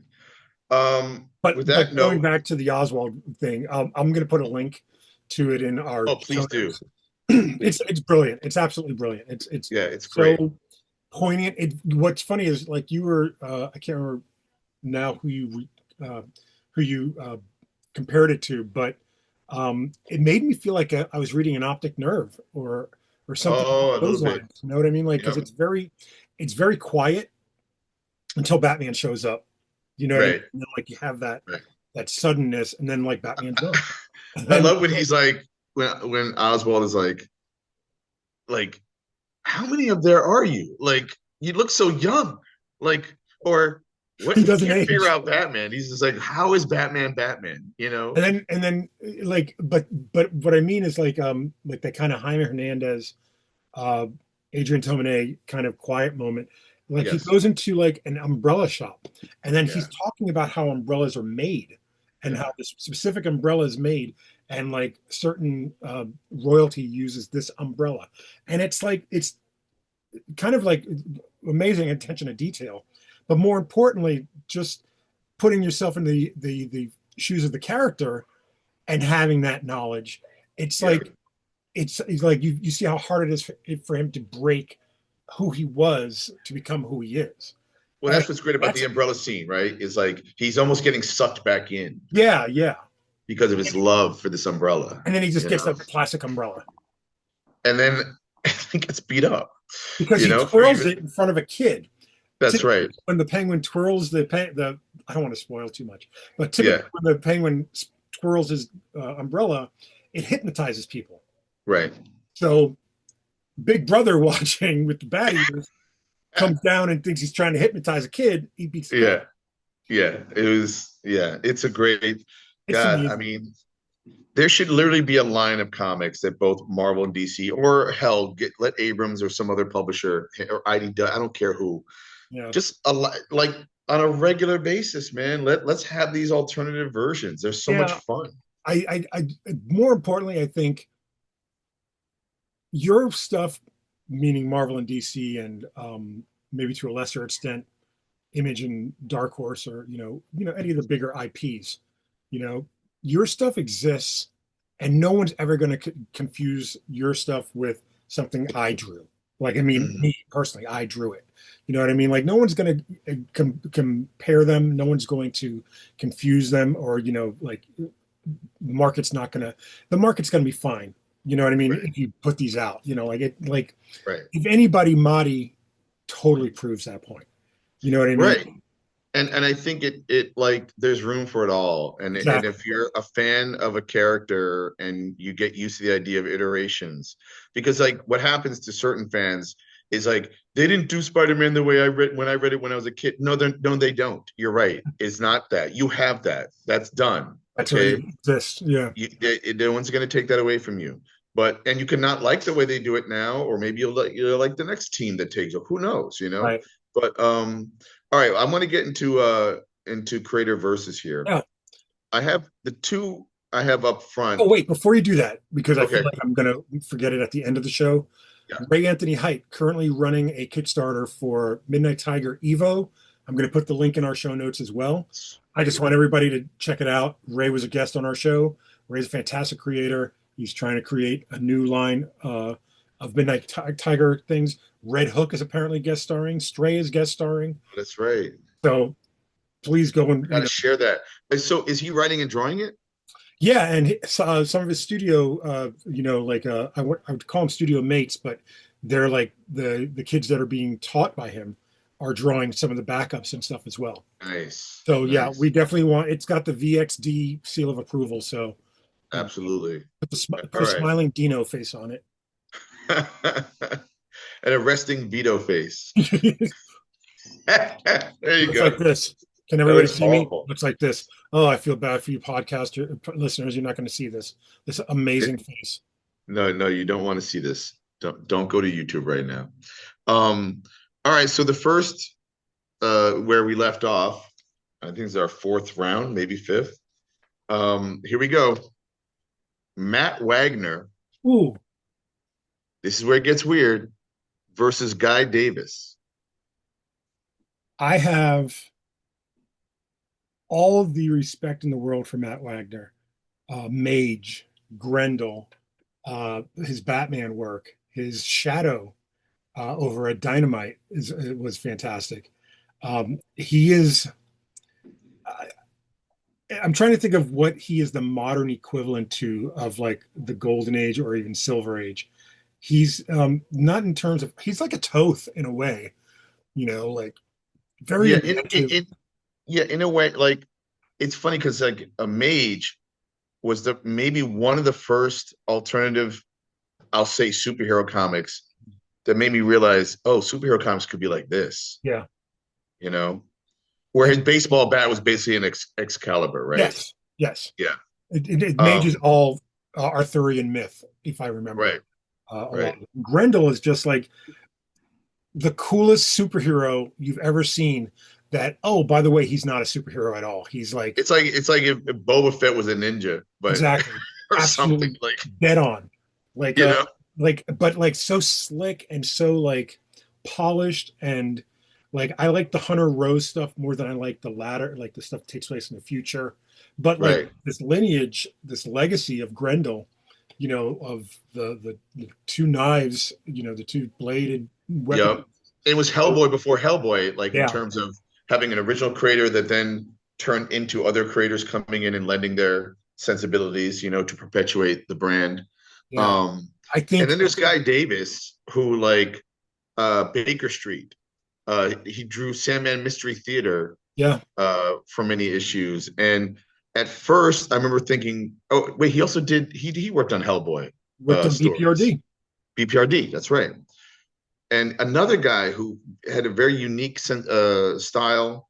With that But going note, back to the Oswald thing, I'm going to put a link to it in our oh, show please do. notes. Please It's do. it's brilliant. It's absolutely brilliant. It's Yeah, it's great. so poignant. What's funny is like you were I can't remember now uh, who you compared it to, but it made me feel like I was reading an optic nerve or something along Oh, a little those bit. lines. You know what I mean? Like because Yep. it's very quiet until Batman shows up. You know what I mean? Right. And then like you have that Right. that suddenness, and then like Batman's gone. And I then love when he's like when Oswald is like how many of there are you? Like you look so young. Like or what he he doesn't can't figure age. out Batman. He's just like, how is Batman Batman? You know? And then like but what I mean is like that kind of Jaime Hernandez uh Adrian Tomine kind of quiet moment. Like he Yes. goes into like an umbrella shop and then Yeah. he's talking about how umbrellas are made and Yeah. how this specific umbrella is made and like certain royalty uses this umbrella. And it's kind of like amazing attention to detail, but more importantly, just putting yourself in the shoes of the character and having that knowledge. It's Yeah. like it's like you see how hard it is for him to break who he was to become who he is. Well, And that's what's great about that's the umbrella scene, right? Is like he's almost getting sucked back in yeah, yeah. because of his love for this umbrella, And then he just you gets know. a plastic umbrella And then I think it's beat up, because you he know, for twirls even it in front of a kid. that's Typically, right. when the penguin twirls the I don't want to spoil too much, but Yeah, typically when the penguin twirls his umbrella, it hypnotizes people. right. So Big Brother watching with the bat ears comes down and thinks he's trying to hypnotize a kid. He beats the kid. Yeah, yeah. It's a great It's God. I amazing. mean, there should literally be a line of comics that both Marvel and DC, or hell, let Abrams or some other publisher or IDW, I don't care who, Yeah, just like on a regular basis, man. Let's have these alternative versions. They're so much yeah. fun. I more importantly, I think your stuff, meaning Marvel and DC, and maybe to a lesser extent, Image and Dark Horse, or any of the bigger IPs. You know, your stuff exists, and no one's ever going to confuse your stuff with something I drew. Like, I mean, Mhm. me personally, I drew it. You know what I mean? Like, no one's going to compare them. No one's going to confuse them, or like the market's going to be fine. You know what I mean? Right, If you put these out, like right, if anybody, Mahdi totally proves that point. You know what I mean? right. And I think it like there's room for it all. And Exactly. if you're a fan of a character and you get used to the idea of iterations, because like what happens to certain fans is like they didn't do Spider-Man the way I read it when I was a kid. No, they don't. You're right. It's not that. You have that. That's done. That's already Okay. exists. Yeah. No one's going to take that away from you. But and you cannot like the way they do it now, or maybe you'll like the next team that takes it. Who knows, you know? Right. But all right, I'm going to get into creator verses here. Yeah. I have the two I have up front. Oh, wait, before you do that, because I feel Okay. like I'm going to forget it at the end of the show. Yeah. Ray Anthony Height currently running a Kickstarter for Midnight Tiger Evo. I'm going to put the link in our show notes as well. I just want everybody to check it out. Ray was a guest on our show. Ray's a fantastic creator. He's trying to create a new line of Midnight Tiger things. Red Hook is apparently guest starring. Stray is guest starring. That's right. So please go and Got to share that. So is he writing and drawing it? yeah, and some of his studio, like I would call them studio mates, but they're like the kids that are being taught by him are drawing some of the backups and stuff as well. Nice. So yeah, we Nice. definitely want. It's got the VXD seal of approval. So Absolutely. put All a right. smiling Dino face on it. An arresting Vito face. Looks There you like go. this. Can That everybody looks see me? horrible. Looks like this. Oh, I feel bad for you podcast listeners. You're not going to see this. This amazing face. No, no, you don't want to see this. Don't go to YouTube right now. All right, so the first where we left off, I think it's our fourth round, maybe fifth. Here we go. Matt Wagner, Ooh, this is where it gets weird, versus Guy Davis. I have all of the respect in the world for Matt Wagner, Mage, Grendel, his Batman work, his Shadow. over at Dynamite was fantastic. He is. I'm trying to think of what he is the modern equivalent to of like the Golden Age or even Silver Age. He's not in terms of he's like a Toth in a way, like very Yeah, inventive. yeah, in a way, like it's funny because like a mage was the maybe one of the first alternative, I'll say, superhero comics that made me realize, oh, superhero comics could be like this, Yeah. you know, where his And baseball bat was basically an Excalibur, right? yes, yes. Yeah. It mages Um, all Arthurian myth, if I remember right, a lot. right. Grendel is just like the coolest superhero you've ever seen. That, oh, by the way, he's not a superhero at all. He's like It's like if Boba Fett was a ninja, but exactly, or something absolutely like, dead on. Like you know, but like so slick and so like polished and like I like the Hunter Rose stuff more than I like the latter, like the stuff that takes place in the future. But like right. this lineage, this legacy of Grendel, of the two knives, the two bladed weapons. Yep. It was Hellboy before Hellboy, like in Yeah, terms of having an original creator that then turned into other creators coming in and lending their sensibilities, to perpetuate the brand. yeah. Um, I and think, then there's Guy Davis, who like Baker Street. He drew Sandman Mystery Theater yeah, for many issues. And at first I remember thinking, oh wait, he also did he worked on Hellboy with the stories. BPRD. BPRD, that's right. And another guy who had a very unique style.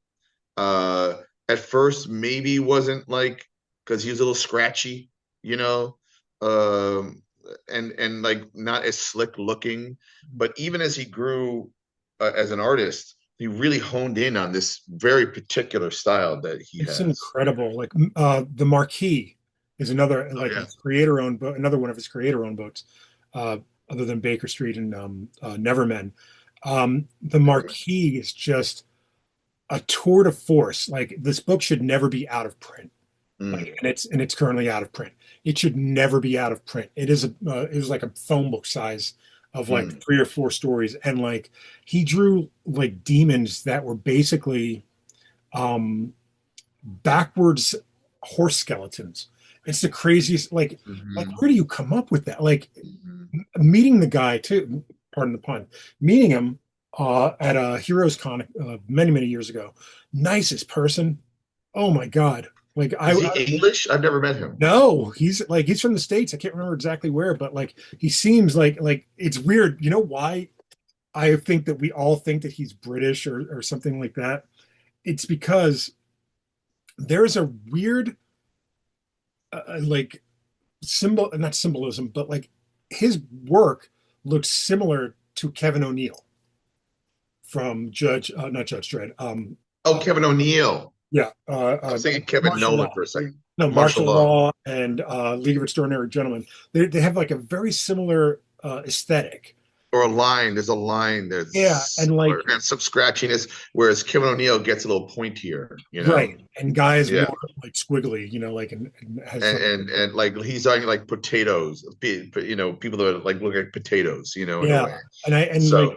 Uh, at first, maybe wasn't like because he was a little scratchy, you know, um, and like not as slick looking. But even as he grew as an artist, he really honed in on this very particular style that he It's has. incredible. Like the Marquis is another Oh like yeah, his creator owned book, another one of his creator owned books, uh, other than Baker Street and Nevermen. The never mind. Marquis is just a tour de force. Like this book should never be out of print. Like, Mm, and it's currently out of print. It should never be out of print. It was like a phone book size of like mm, 3 or 4 stories, and like he drew like demons that were basically um backwards horse skeletons. It's the craziest. Like mhm, where do you come up with that? Like mhm. meeting the guy too. Pardon the pun. Meeting him at a Heroes Con many many years ago. Nicest person. Oh my god. Like Is he English? I've never met him. no, he's from the States. I can't remember exactly where, but like he seems like it's weird. You know why I think that we all think that he's British or something like that? It's because there's a weird like not symbolism, but like his work looks similar to Kevin O'Neill from not Judge Dredd. Oh, Kevin O'Neill. Yeah, I was thinking Kevin Martial Nolan Law. for a second. No, Martial Martial law. Law and League of Extraordinary Gentlemen. They have like a very similar aesthetic. Or a line. There's a line Yeah, that's and like and some scratchiness, whereas Kevin O'Neill gets a little pointier, right, and Guy is Yeah, more like squiggly, like and has and some. and like he's on like potatoes, people that are like look like potatoes, in a Yeah, way. and like So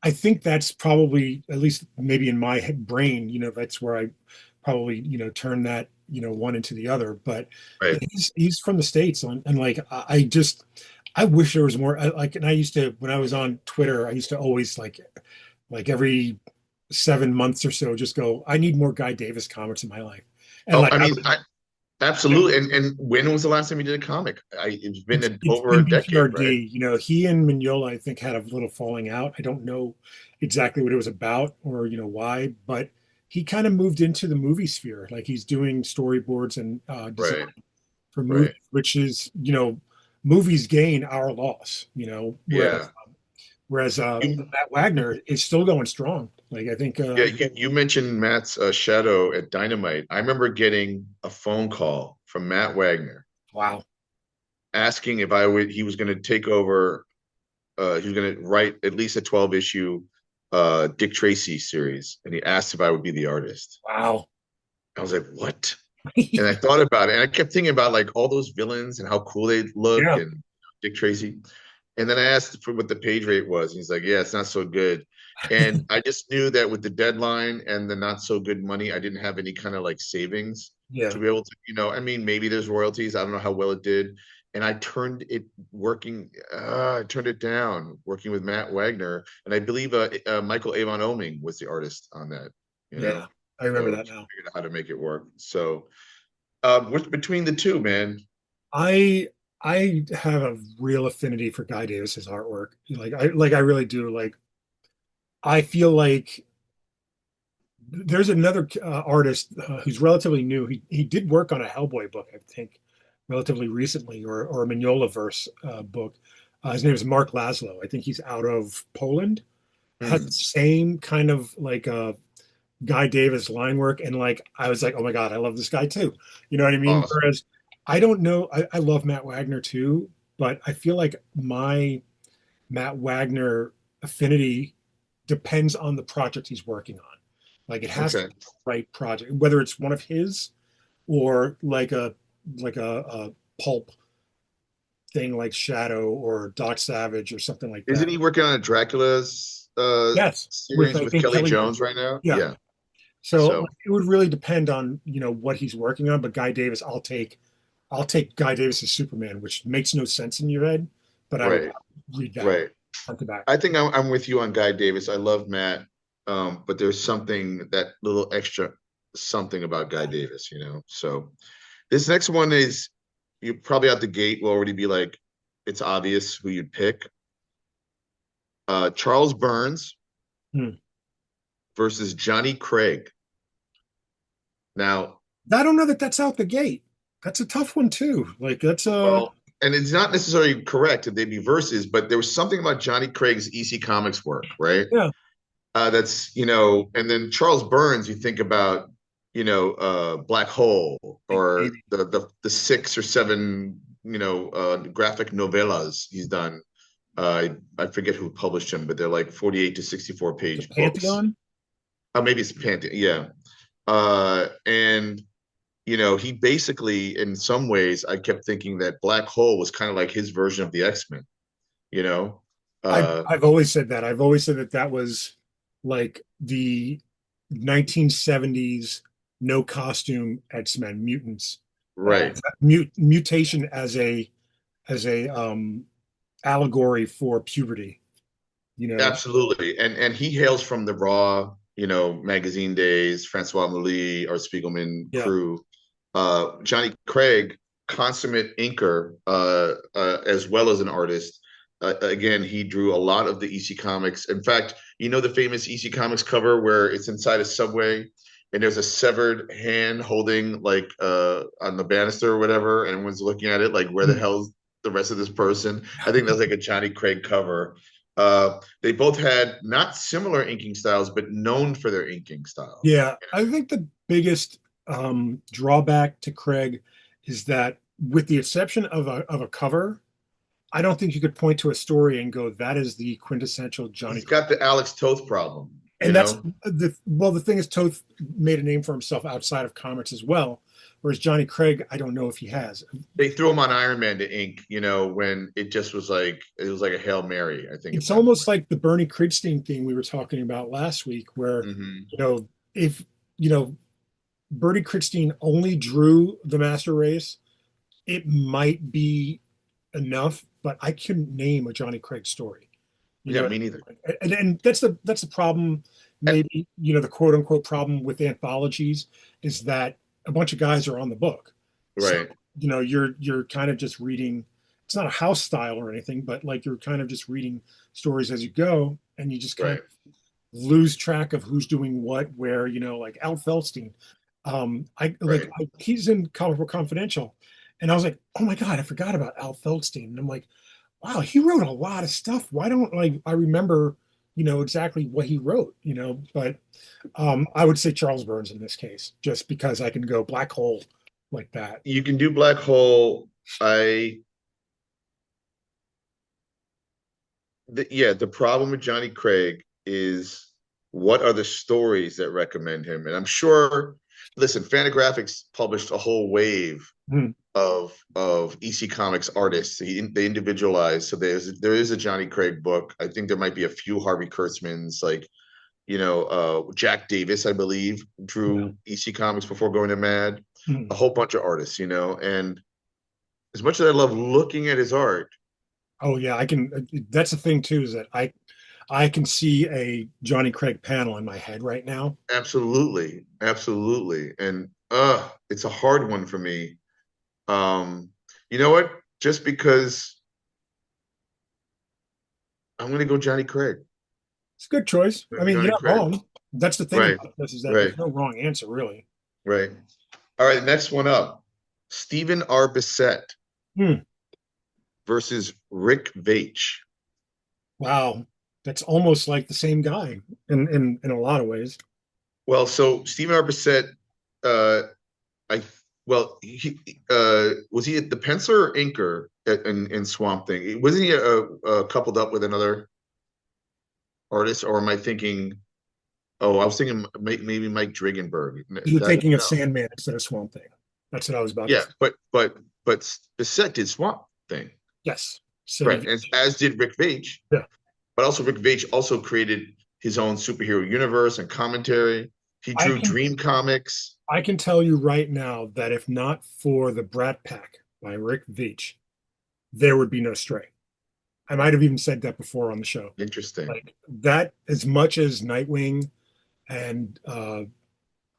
I think that's probably at least maybe in my brain, that's where I probably turn that one into the other. But yeah, right, he's from the States, and like I just I wish there was more. Like, and I used to when I was on Twitter, I used to always like every 7 months or so just go, I need more Guy Davis comics in my life, and oh, like I mean, absolutely. And when was the last time you did a comic? It's been it's over been a decade, right? BPRD. He and Mignola, I think, had a little falling out. I don't know exactly what it was about or why, but he kind of moved into the movie sphere. Like he's doing storyboards and design Right, for movies, right. which is movies gain our loss. Whereas Yeah. You, Matt Wagner is still going strong. Like I think, yeah, you mentioned Matt's shadow at Dynamite. I remember getting a phone call from Matt Wagner wow, asking if he was going to take over. He was going to write at least a 12 issue Dick Tracy series, and he asked if I would be the artist. wow, I was like, what? And I thought about it, and I kept thinking about like all those villains and how cool they look, yeah, and Dick Tracy. And then I asked for what the page rate was. He's like, yeah, it's not so good. And I just knew that with the deadline and the not so good money, I didn't have any kind of like savings Yeah. to be able to, I mean, maybe there's royalties. I don't know how well it did. And I turned it down working with Matt Wagner. And I believe Michael Avon Oming was the artist on that, Yeah. I remember so that now. figured out how to make it work. So, what's between the two, man? I I have a real affinity for Guy Davis's artwork. I really do. Like I feel like there's another artist who's relatively new. He did work on a Hellboy book, I think, relatively recently, or a Mignola verse book. His name is Mark Laszlo. I think he's out of Poland. Has the Hmm. same kind of like Guy Davis line work, and like I was like, oh my god, I love this guy too. You know what I mean? Awesome. Whereas I don't know, I love Matt Wagner too, but I feel like my Matt Wagner affinity depends on the project he's working on. Like it has to Okay. be the right project, whether it's one of his or like a pulp thing like Shadow or Doc Savage or something like Isn't that. he working on a Dracula's Yes, with series I with think Kelly Kelly. Jones right now? Yeah. Yeah. So So like, it would really depend on what he's working on. But Guy Davis, I'll take Guy Davis's Superman, which makes no sense in your head, but I would right, read that right. front to back. I think I'm with you on Guy Davis. I love Matt, but there's something that little extra something about Guy Davis, So this next one is you probably out the gate will already be like it's obvious who you'd pick. Charles Burns Hmm. versus Johnny Craig. Now, I don't know that that's out the gate. That's a tough one too. Like that's a well, and it's not necessarily correct if they'd be verses, but there was something about Johnny Craig's EC Comics work, right? yeah, And then Charles Burns, you think about, Black Hole big or baby. the 6 or 7, graphic novellas he's done. I forget who published them, but they're like 48 to 64 The page books. Pantheon. Oh, maybe it's Pantheon. Yeah. And he basically, in some ways, I kept thinking that Black Hole was kind of like his version of the X-Men, you know? I've Uh, I've always said that. I've always said that that was like the 1970s no costume X-Men mutants. right. Mutation as a allegory for puberty. You know. Absolutely. And he hails from the Raw, magazine days, Francois Mouly, or Spiegelman Yeah. crew. Johnny Craig, consummate inker, as well as an artist. Again, he drew a lot of the EC Comics. In fact, the famous EC Comics cover where it's inside a subway and there's a severed hand holding like on the banister or whatever, and everyone's looking at it like, where the hell's the rest of this person? I think that's like a Johnny Craig cover. They both had not similar inking styles, but known for their inking styles. Yeah, I think the biggest drawback to Craig is that, with the exception of a cover, I don't think you could point to a story and go, "That is the quintessential Johnny He's Craig." got the Alex Toth problem, And that's the thing is, Toth made a name for himself outside of comics as well, whereas Johnny Craig, I don't know if he has. They threw him on Iron Man to ink, when it just was like a Hail Mary, I think, at It's that almost point. like the Bernie Krigstein thing we were talking about last week, where Hmm. if Bernie Krigstein only drew the Master Race, it might be enough, but I couldn't name a Johnny Craig story. You Yeah, know, me neither. and that's the problem. Maybe the quote unquote problem with anthologies is that a bunch of guys are on the book, so Right, you're kind of just reading. It's not a house style or anything, but like you're kind of just reading stories as you go, and you just kind right, of lose track of who's doing what, where. Like Al Feldstein, right. he's in Comic Book Confidential, and I was like, oh my god, I forgot about Al Feldstein, and I'm like, wow, he wrote a lot of stuff. Why don't I remember, exactly what he wrote, but I would say Charles Burns in this case, just because I can go Black Hole like that. You can do Black Hole. The problem with Johnny Craig is, what are the stories that recommend him? And I'm sure, listen, Fantagraphics published a whole wave Hmm. of EC Comics artists. They individualize. So there is a Johnny Craig book. I think there might be a few Harvey Kurtzmans, like Jack Davis, I believe, Yeah. drew EC Comics before going to Mad. A Mhm. whole bunch of artists, and as much as I love looking at his art, Oh yeah, I can. That's the thing too, is that I can see a Johnny Craig panel in my head right now. absolutely, absolutely, and it's a hard one for me. Um, you know what? Just because I'm going to go Johnny Craig. It's a good choice. I mean, you're Johnny not Craig. wrong. That's the thing Right, about this, is that right, there's no wrong answer really. right. All right, next one up. Stephen R. Bissett Hmm. versus Rick Veitch. Wow, that's almost like the same guy in a lot of ways. Well, so Stephen R. Bissett, uh, I well, he was he the penciler or inker in Swamp Thing? Wasn't he coupled up with another artist, or am I thinking? Oh, I was thinking maybe Mike Dragenberg. You're That thinking of no, Sandman instead of Swamp Thing. That's what I was about to yeah, say. but Bissett did Swamp Thing, Yes, City. right? And as did Rick Veitch, Yeah, but also Rick Veitch also created his own superhero universe and commentary. He I drew can Dream Comics. I can tell you right now that if not for the Brat Pack by Rick Veitch, there would be no Stray. I might have even said that before on the show. Interesting. Like that, as much as Nightwing and Do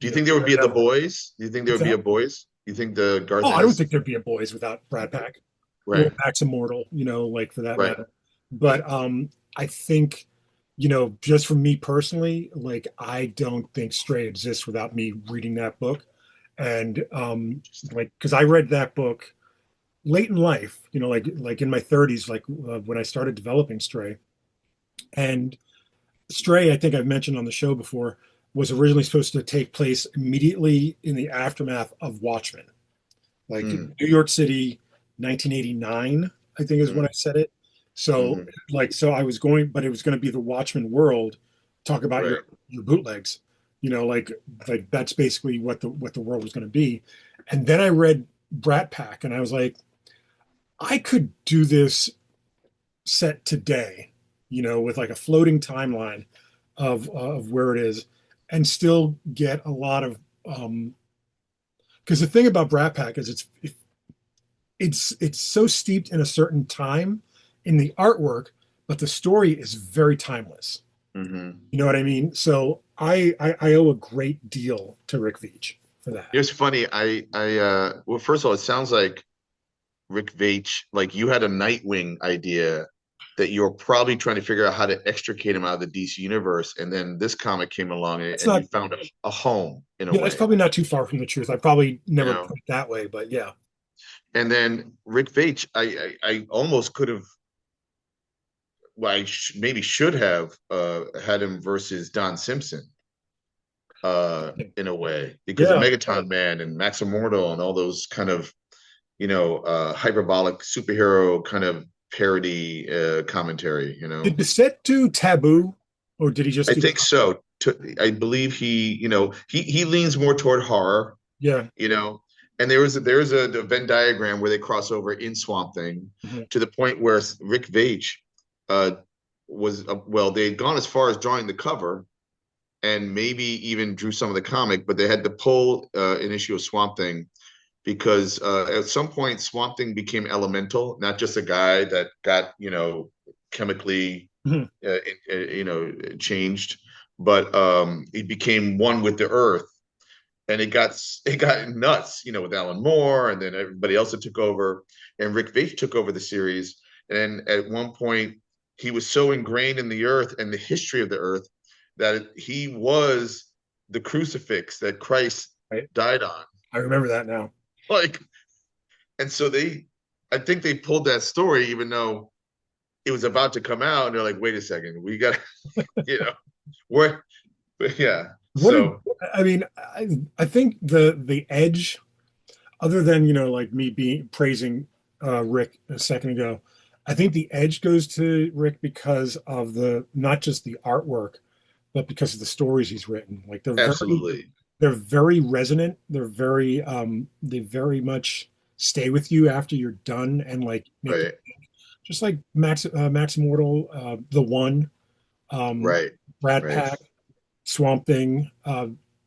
you think there would be the Daredevil. boys? Do you think there What's would be that? a boys? You think the Garth Oh, I don't Ennis? think there'd be a Boys without Brat Pack or Right, Max Immortal, like for that right. matter. But I think, just for me personally, like I don't think Stray exists without me reading that book. And like, because I read that book late in life, like in my 30s, like when I started developing Stray. And Stray, I think I've mentioned on the show before, was originally supposed to take place immediately in the aftermath of Watchmen, like Mm, New York City, 1989, I think is when I mm, said it. So, hmm. so I was going, but it was going to be the Watchmen world. Talk about your Right. your bootlegs, like that's basically what the world was going to be. And then I read Brat Pack, and I was like, I could do this set today, with like a floating timeline of where it is, and still get a lot of because the thing about Brat Pack is it's so steeped in a certain time in the artwork, but the story is very timeless. Hmm. You know what I mean? So I owe a great deal to Rick Veitch for that. It's funny. Well, first of all, it sounds like Rick Veitch, like you had a Nightwing idea that you were probably trying to figure out how to extricate him out of the DC universe, and then this comic came along It's and you not, found a home in a yeah, it's way, probably not too far from the truth. I probably you never know. put it that way, but yeah. And then Rick Veitch, I almost could have, well, maybe should have had him versus Don Simpson in a way because the Yeah. Megaton Man and Max Immortal and all those kind of hyperbolic superhero kind of parody commentary. Did Bissett do Taboo, or did he just I do? think so. I believe he leans more toward horror, Yeah. you know. And there is a the Venn diagram where they cross over in Swamp Thing Mhm. to the point where Rick Veitch uh, was well, they had gone as far as drawing the cover and maybe even drew some of the comic, but they had to pull an issue of Swamp Thing because at some point Swamp Thing became elemental, not just a guy that got chemically Mhm. changed, but he became one with the earth, and it got nuts, with Alan Moore and then everybody else that took over, and Rick Veitch took over the series, and at one point he was so ingrained in the earth and the history of the earth that he was the crucifix that Christ Right. died on. I remember that now. Like, and so I think they pulled that story, even though it was about to come out, and they're like, wait a second, we got, where, yeah. What did So, I mean? I think the edge, other than like me being praising Rick a second ago, I think the edge goes to Rick because of the not just the artwork, but because of the stories he's written. Like absolutely. they're very resonant. They very much stay with you after you're done and like make you Right. just like Max Immortal, The One, um, Right. Rat Right. Pack, Swamp Thing,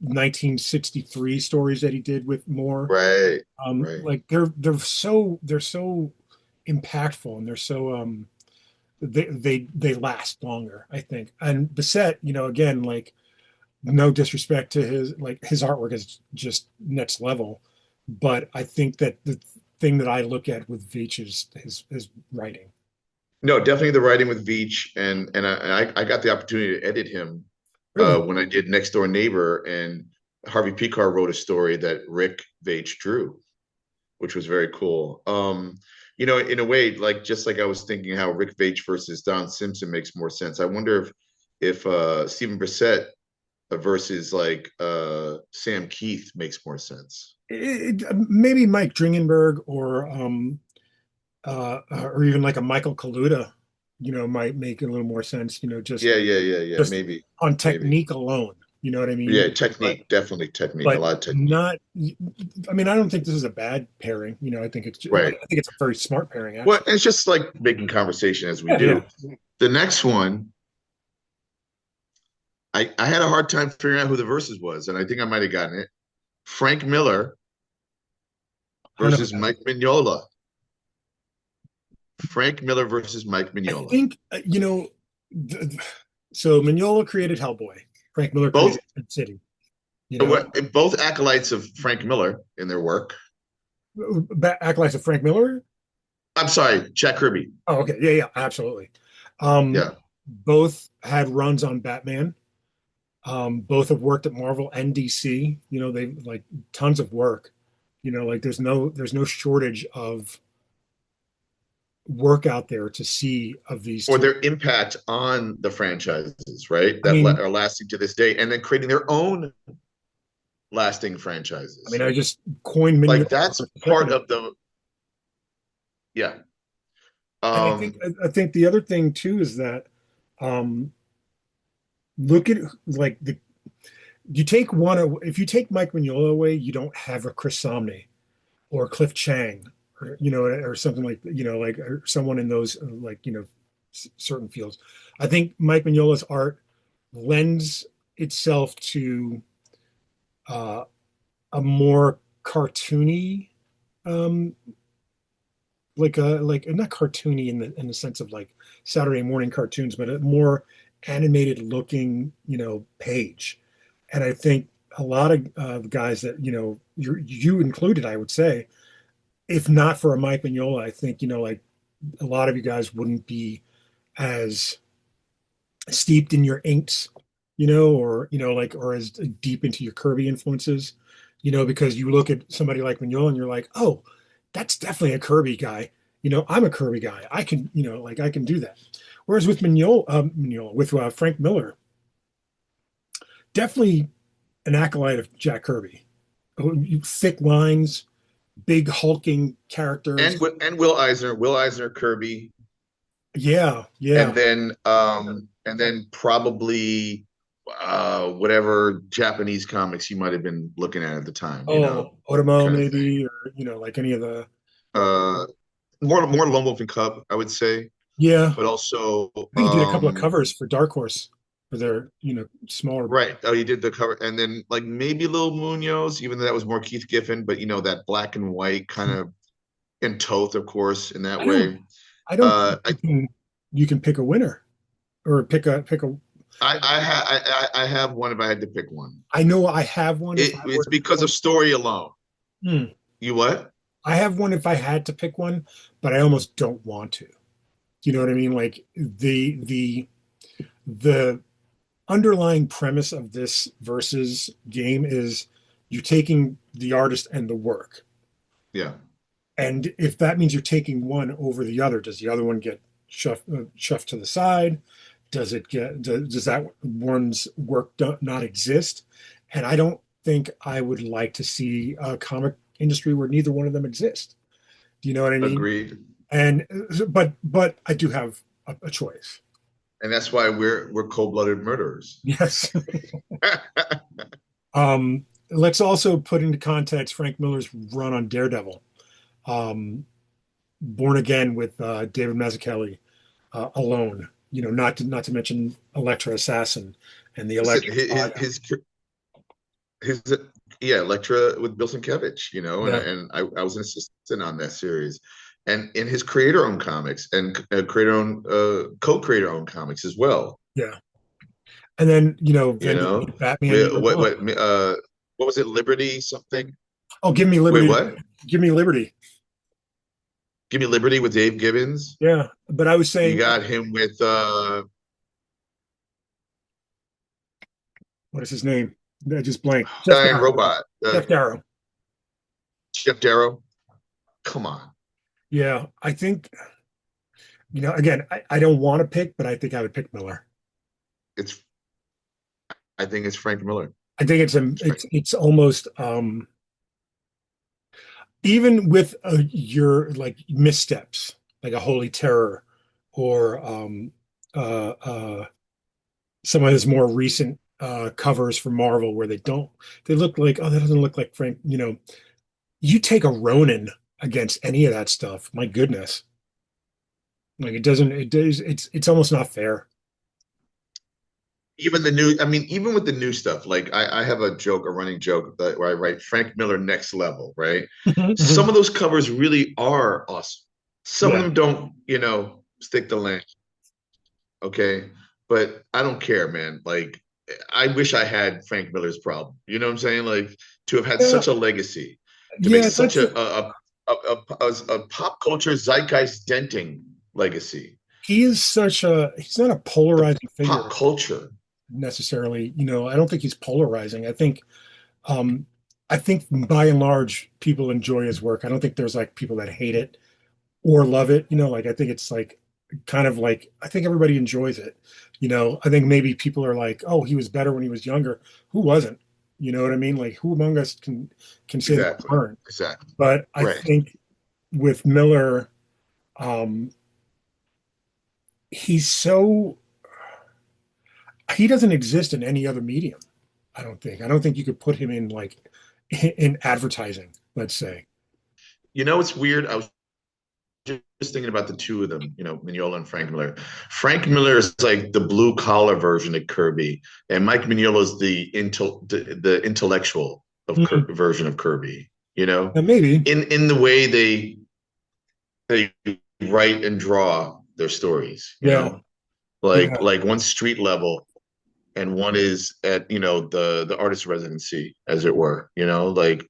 1963 stories that he did with Moore. Right. Right. Like they're so impactful and they're so they last longer, I think. And Bissett, again, like no disrespect to his artwork is just next level, but I think that the thing that I look at with Veitch is his writing. No, definitely the writing with Veach, and I got the opportunity to edit him Really? when I did Next Door Neighbor, and Harvey Pekar wrote a story that Rick Veitch drew, which was very cool. In a way, like just like I was thinking how Rick Veitch versus Don Simpson makes more sense. I wonder if Stephen Bissett versus like Sam Keith makes more sense. Maybe Mike Dringenberg or even like a Michael Kaluta, might make a little more sense, Yeah, yeah, yeah, yeah. just Maybe, on maybe. technique alone. You know what I mean? Yeah, But technique, definitely technique, a but lot of technique. not. I mean, I don't think this is a bad pairing. I think I Right. think it's a very smart pairing, Well, actually. it's just like making conversation as we Yeah, yeah. do. The next one, I had a hard time figuring out who the verses was, and I think I might have gotten it. Frank Miller I don't know. versus Mike Mignola. Frank Miller versus Mike I Mignola. think th- so. Mignola created Hellboy. Frank Miller Both created Sin City. You know, both acolytes of Frank Miller in their work. Acolytes of Frank Miller. I'm sorry, Jack Kirby. Oh, okay. Yeah, yeah, absolutely. Um, Yeah. both had runs on Batman. Both have worked at Marvel and DC. They like tons of work. Like there's no shortage of work out there to see of these Or two. their impact on the franchises, right? I That mean, are lasting to this day, and then creating their own lasting I mean, franchises. I just coined Like Mignola that's a second part ago. of the yeah. And I think Um, I think the other thing too is that um, look at like the you take one if you take Mike Mignola away, you don't have a Chris Samnee or Cliff Chang or or something like like or someone in those like certain fields. I think Mike Mignola's art lends itself to uh, a more cartoony um like not cartoony in the sense of like Saturday morning cartoons, but a more animated looking page. And I think a lot of guys that you included, I would say, if not for a Mike Mignola, I think like a lot of you guys wouldn't be as steeped in your inks, or like or as deep into your Kirby influences, because you look at somebody like Mignola and you're like, oh, that's definitely a Kirby guy. I'm a Kirby guy. I can, like I can do that. Whereas with Mignola with Frank Miller, definitely an acolyte of Jack Kirby. Thick lines, big hulking characters. and Will Eisner, Kirby, Yeah, yeah. and then probably whatever Japanese comics you might have been looking at the time, Oh, Otomo kind of thing. maybe, or like any of the. Uh, more Lone Wolf and Cub, I would say, Yeah, but also I think he did a couple of covers for Dark Horse for their smaller. right. Oh, you did the cover, and then like maybe Lil Munoz, even though that was more Keith Giffen, but that black and white kind of, and Toth, of course, in that I don't way. I don't think I you can pick a winner or pick a. I have one if I had to pick one. I know I have one if I were It's to pick because one. of story alone. Hmm. You what? I have one if I had to pick one, but I almost don't want to. You know what I mean? Like the underlying premise of this versus game is you're taking the artist and the work. Yeah. And if that means you're taking one over the other, does the other one get shoved to the side? Does that one's work not exist? And I don't think I would like to see a comic industry where neither one of them exist. Do you know what I mean? Agreed. And but I do have a choice. And that's why we're cold-blooded murderers. Yes. Let's also put into context Frank Miller's run on Daredevil. um, Born Again with David Mazzucchelli alone. Not to mention Electra Assassin and the Listen, Electric Saga. his yeah, Electra with Bill Sienkiewicz, and Yeah, I was an assistant on that series, and in his creator-owned comics and creator-owned co-creator-owned comics as well. yeah. And then You Vintage know, Batman Year One. what was it? Liberty something? Oh, Give Me Wait, Liberty. what? Give Me Liberty. Give Me Liberty with Dave Gibbons. Yeah, but I was You saying, got him with what is his name? I just blanked. Jeff Giant Darrow. Robot, Jeff Darrow. Jeff Darrow. Come on, Yeah, I think again, I don't want to pick, but I think I would pick Miller. it's I think it's Frank Miller. I think It's Frank. it's almost even with your like missteps, like a Holy Terror, or some of his more recent covers for Marvel, where they look like, oh, that doesn't look like Frank. You take a Ronin against any of that stuff, my goodness, like it does, it's almost not fair. Even the new, I mean, even with the new stuff, like I have a running joke where I write Frank Miller next level, right? Some of those covers really are awesome. Some of Yeah, them don't, stick the land. Okay. But I don't care, man. Like, I wish I had Frank Miller's problem. You know what I'm saying? Like, to have had yeah, such a legacy, to make yeah. such a pop culture zeitgeist denting legacy, He is he's not a the polarizing pop figure culture. necessarily. I don't think he's polarizing. Um, I think by and large people enjoy his work. I don't think there's like people that hate it or love it. Like I think it's like kind of like I think everybody enjoys it. I think maybe people are like, oh, he was better when he was younger. Who wasn't? You know what I mean? Like who among us can say they Exactly. weren't? Exactly. But I Right. think with Miller, um, he's so he doesn't exist in any other medium. I don't think you could put him in like in advertising, let's say. It's weird. I was just thinking about the two of them, Mignola and Frank Miller. Frank Miller is like the blue collar version of Kirby, and Mike Mignola is the intellectual version of Kirby. Maybe. In the way they write and draw their stories. Yeah. Like Yeah. like one's street level, and one is at the artist residency, as it were. Like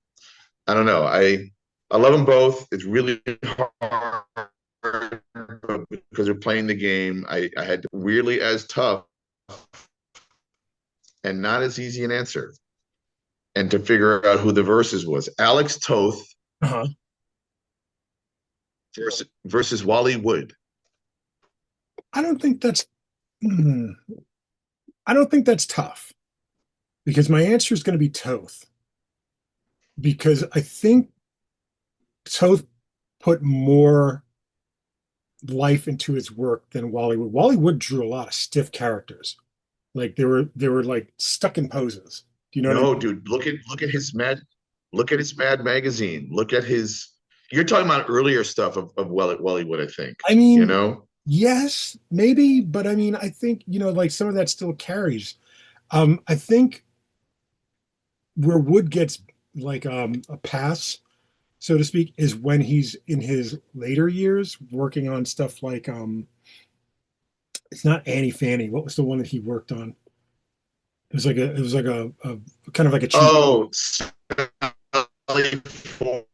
I don't know. I love them both. It's really hard because they're playing the game. I had to, weirdly as tough and not as easy an answer, and to figure out who the versus was. Alex Toth Uh-huh. versus Wally Wood. I don't think that's hmm, I don't think that's tough because my answer is going to be Toth because I think Toth put more life into his work than Wally Wood. Wally Wood drew a lot of stiff characters. Like they were like stuck in poses. Do you know what I No, mean? dude, look at his Mad magazine. Look at his. You're talking about earlier stuff of Wally Wood, I think. I You mean, know, yes, maybe, but I mean, I think, like some of that still carries. I think where Wood gets like a pass, so to speak, is when he's in his later years working on stuff like it's not Annie Fanny. What was the one that he worked on? It was like a kind of like a cheap. oh, Sally Forth.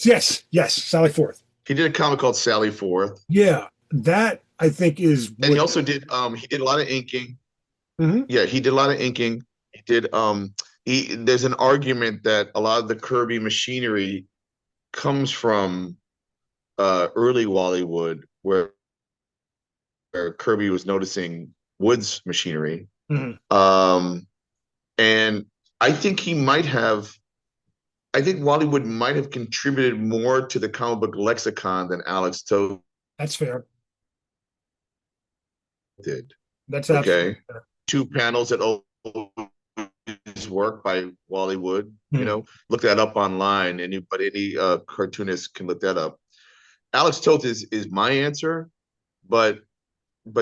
Yes, yes, Sally Forth. He did a comic called Sally Forth, Yeah, that I think is and he what. also did he did a lot of inking. Mhm. Yeah, he did a lot of inking. He did there's an argument that a lot of the Kirby machinery comes from early Wally Wood, where Kirby was noticing Wood's machinery. Mhm. Um, and I think he might have. I think Wally Wood might have contributed more to the comic book lexicon than Alex Toth That's fair. did. That's absolutely Okay, fair. two panels that always work by Wally Wood. You Hmm. know, look that up online, but any cartoonist can look that up. Alex Toth is my answer, but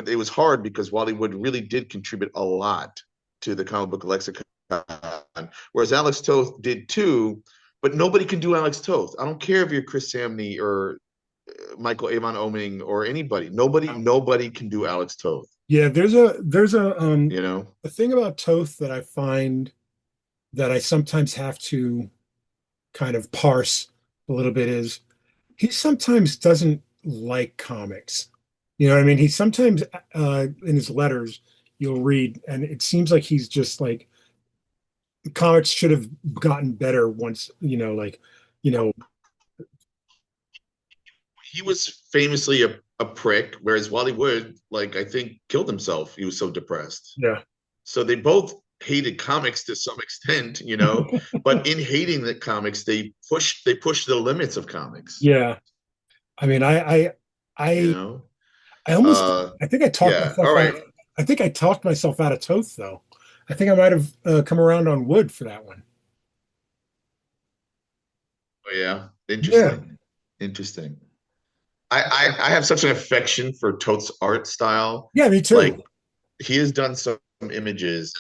it was hard because Wally Wood really did contribute a lot to the comic book lexicon, whereas Alex Toth did too. But nobody can do Alex Toth. I don't care if you're Chris Samney or Michael Avon Oeming or anybody. Nobody can do Alex Toth. Yeah, You know, a thing about Toth that I find that I sometimes have to kind of parse a little bit is he sometimes doesn't like comics. You know what I mean? He sometimes in his letters you'll read, and it seems like he's just like comics should have gotten better once, you know, he was famously a prick, whereas Wally Wood, like I think, killed himself. He was so depressed. yeah. So they both hated comics to some extent, you know. But in hating the comics, they pushed the limits of comics. Yeah. I mean, You I know. I almost I think I talked Yeah. myself All out. right. I think I talked myself out of Toth though. I think I might have come around on Wood for that one. Oh, yeah. Yeah. Interesting. Interesting. I have such an affection for Toth's art style. Yeah, me Like too. he has done some images.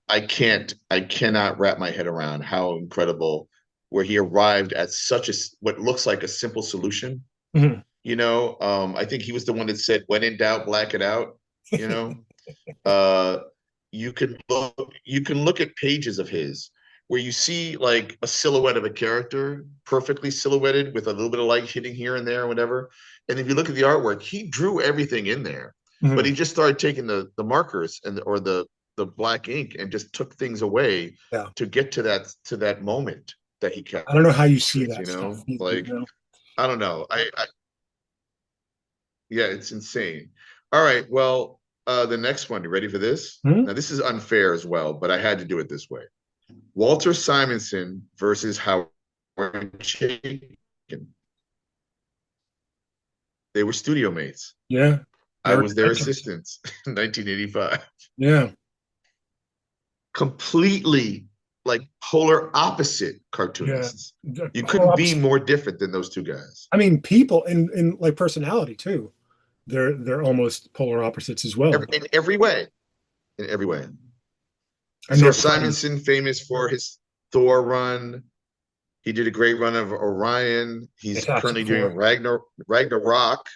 I cannot wrap my head around how incredible where he arrived at such a what looks like a simple solution. Mhm. You know, I think he was the one that said, "When in doubt, black it out." You know, uh, you can look at pages of his where you see like a silhouette of a character perfectly silhouetted with a little bit of light hitting here and there or whatever. And if you look at the artwork, he drew everything in there, but Mhm. he just started taking the markers or the black ink and just took things away Yeah. to get to that moment that he I don't know how you see captures. You that stuff know, either, like I don't know. Yeah, it's insane. All right. Well, the next one, you ready for this? Hmm? Now, this is unfair as well, but I had to do it this way. Walter Simonson versus Howard Chaykin. They were studio mates. Yeah. I Very was their legend. assistant in 1985. Yeah. Completely like polar opposite Yeah. cartoonists. The You polar couldn't be opposite. more different than those two guys. I mean, people in like personality too. They're almost polar opposites as well. In every way. In every way. And So they're friends. Simonson, famous for his Thor run. He did a great run of Orion. He's Fantastic currently doing Four. Ragnarok.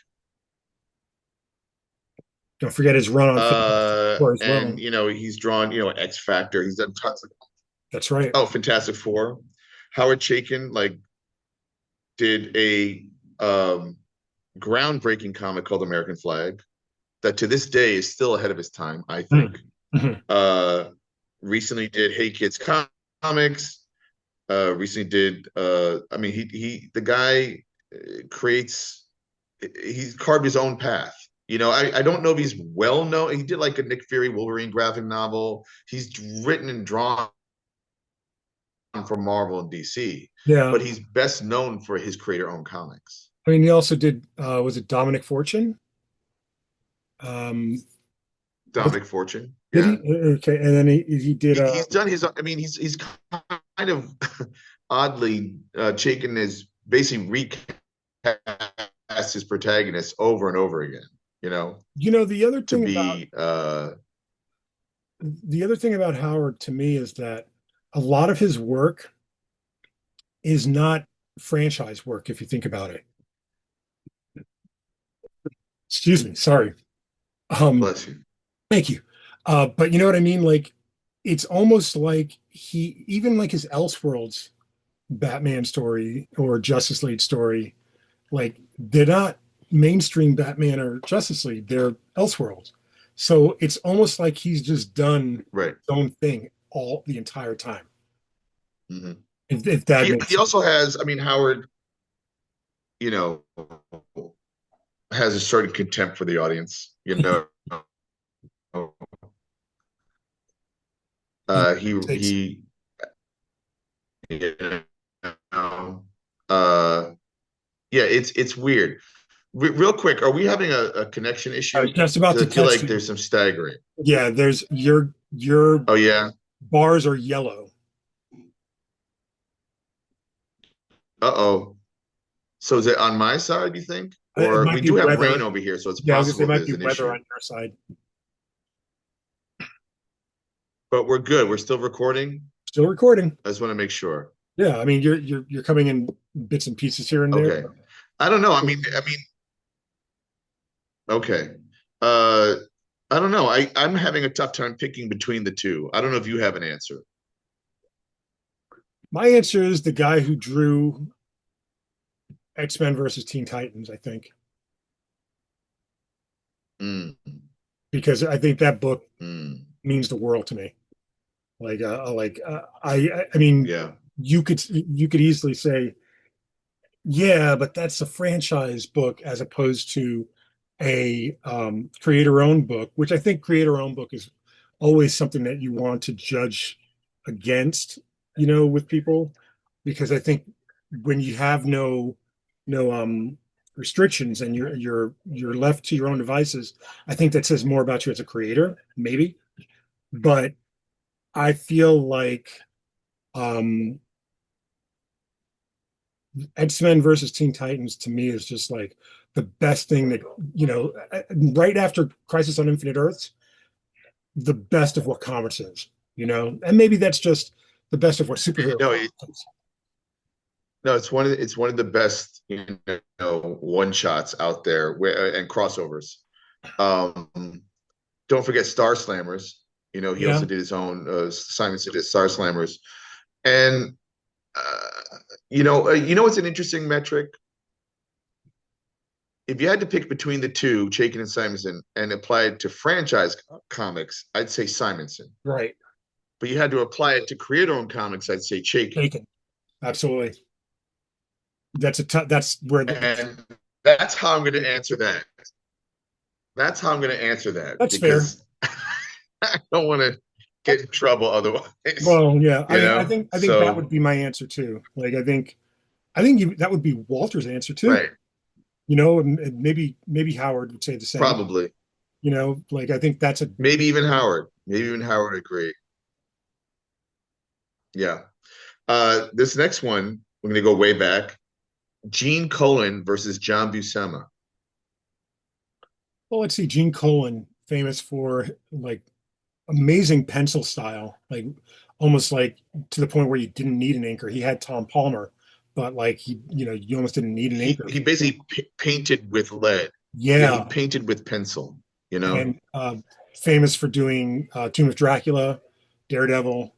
Don't forget his run on Fantastic Four as And well. he's drawn, X Factor. He's done tons of That's right. Fantastic Four. Howard Chaykin did a groundbreaking comic called American Flag that to this day is still ahead of his time, I think. Mm-hmm. Uh, recently did Hey Kids Comics. Recently did I mean the guy creates he's carved his own path. I don't know if he's well known. He did like a Nick Fury Wolverine graphic novel. He's written and drawn for Marvel and DC, Yeah. but he's best known for his creator-owned comics. I mean, he also did was it Dominic Fortune? Um, Dominic Fortune, did yeah. he? Okay, and then he did He's done his. I mean, he's kind of oddly Chaykin is basically recast his protagonist over and over again. the other To thing about be Howard to me is that a lot of his work is not franchise work if you think about it. Excuse me, sorry. bless you. Thank you. But you know what I mean? Like it's almost like he even like his Elseworlds Batman story or Justice League story, like they're not mainstream Batman or Justice League, they're Elseworlds. So it's almost like he's just done Right. his own thing all the entire time. Mm-hmm. If that makes He sense. also has. I mean, Howard, you know, has a certain contempt for the audience. Takes He you know, uh, yeah, it's weird. Real quick, are we having a connection I was issue? just about Because to I feel text like you. there's some staggering. Yeah, there's your Oh yeah, bars are yellow. Uh-oh. So is it on my side, you think? It Or might we be do have rain weather. over here, so it's Yeah, I was gonna say it possible might be there's an weather issue. on your side. But we're good. We're still recording. Still recording. I just want to make sure. Yeah, I mean you're coming in bits and pieces here and there. Okay. I don't know. Okay. Uh, I don't know. I'm having a tough time picking between the two. I don't know if you have an answer. My answer is the guy who drew X-Men versus Teen Titans, I think, Mm, because I think that book mm, means the world to me. I mean, yeah. you could easily say, yeah, but that's a franchise book as opposed to a creator-owned book, which I think creator-owned book is always something that you want to judge against, with people, because I think when you have no restrictions and you're left to your own devices, I think that says more about you as a creator, maybe. But I feel like um X-Men versus Teen Titans to me is just like the best thing that, right after Crisis on Infinite Earths, the best of what comics is, and maybe that's just the best of what superhero No, comics is. no, it's one of the best, one shots out there and crossovers. Don't forget Star Slammers. He Yeah, also did his own Simon did his Star Slammers. And what's an interesting metric? If you had to pick between the two, Chaykin and Simonson, and apply it to franchise comics, I'd say Simonson. right. But you had to apply it to creator-owned comics, I'd say Chaykin. Taken. Absolutely. That's where And that's how I'm going to answer that. That's how I'm going to answer that that's fair. because I don't want to get in trouble otherwise. Well, yeah, You know? I think that So, would be my answer too. Like, I think that would be Walter's answer too. right. And maybe Howard would say the same. Probably. Like I think that's a Maybe even Howard. Maybe even Howard agreed. Yeah. This next one, we're going to go way back. Gene Colan versus John Buscema. well, let's see, Gene Colan, famous for like amazing pencil style, like almost like to the point where you didn't need an inker. He had Tom Palmer, but like you almost didn't need an He inker. he basically painted with lead. Yeah, he Yeah, painted with pencil, and famous for doing Tomb of Dracula, Daredevil,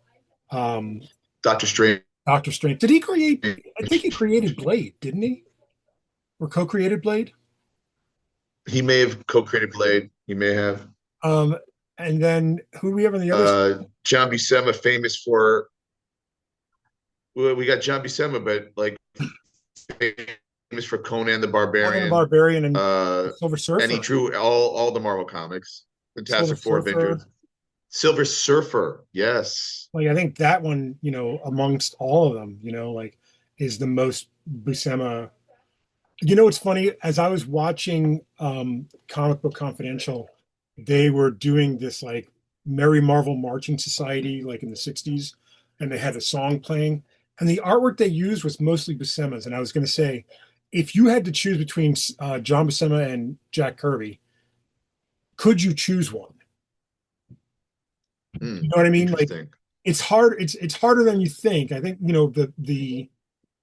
um, Doctor Strange. Doctor Strange. Did he create? I think he created Blade, didn't he? Or co-created Blade? He may have co-created Blade. He may have. Um, and then who do we have on the other side? John Buscema, famous for. Well, we got John Buscema, but like famous for Conan the Conan the Barbarian. Barbarian and Uh, Silver Surfer. and he drew all the Marvel comics. Silver Fantastic Four, Surfer. Avengers. Silver Surfer, yes. Like I think that one, amongst all of them, like is the most Buscema. It's funny, as I was watching Comic Book Confidential, they were doing this like Merry Marvel Marching Society, like in the 60s, and they had a song playing. And the artwork they used was mostly Buscema's. And I was going to say, if you had to choose between John Buscema and Jack Kirby, could you choose one? You know what I mean? Like Interesting. it's hard. It's harder than you think. I think the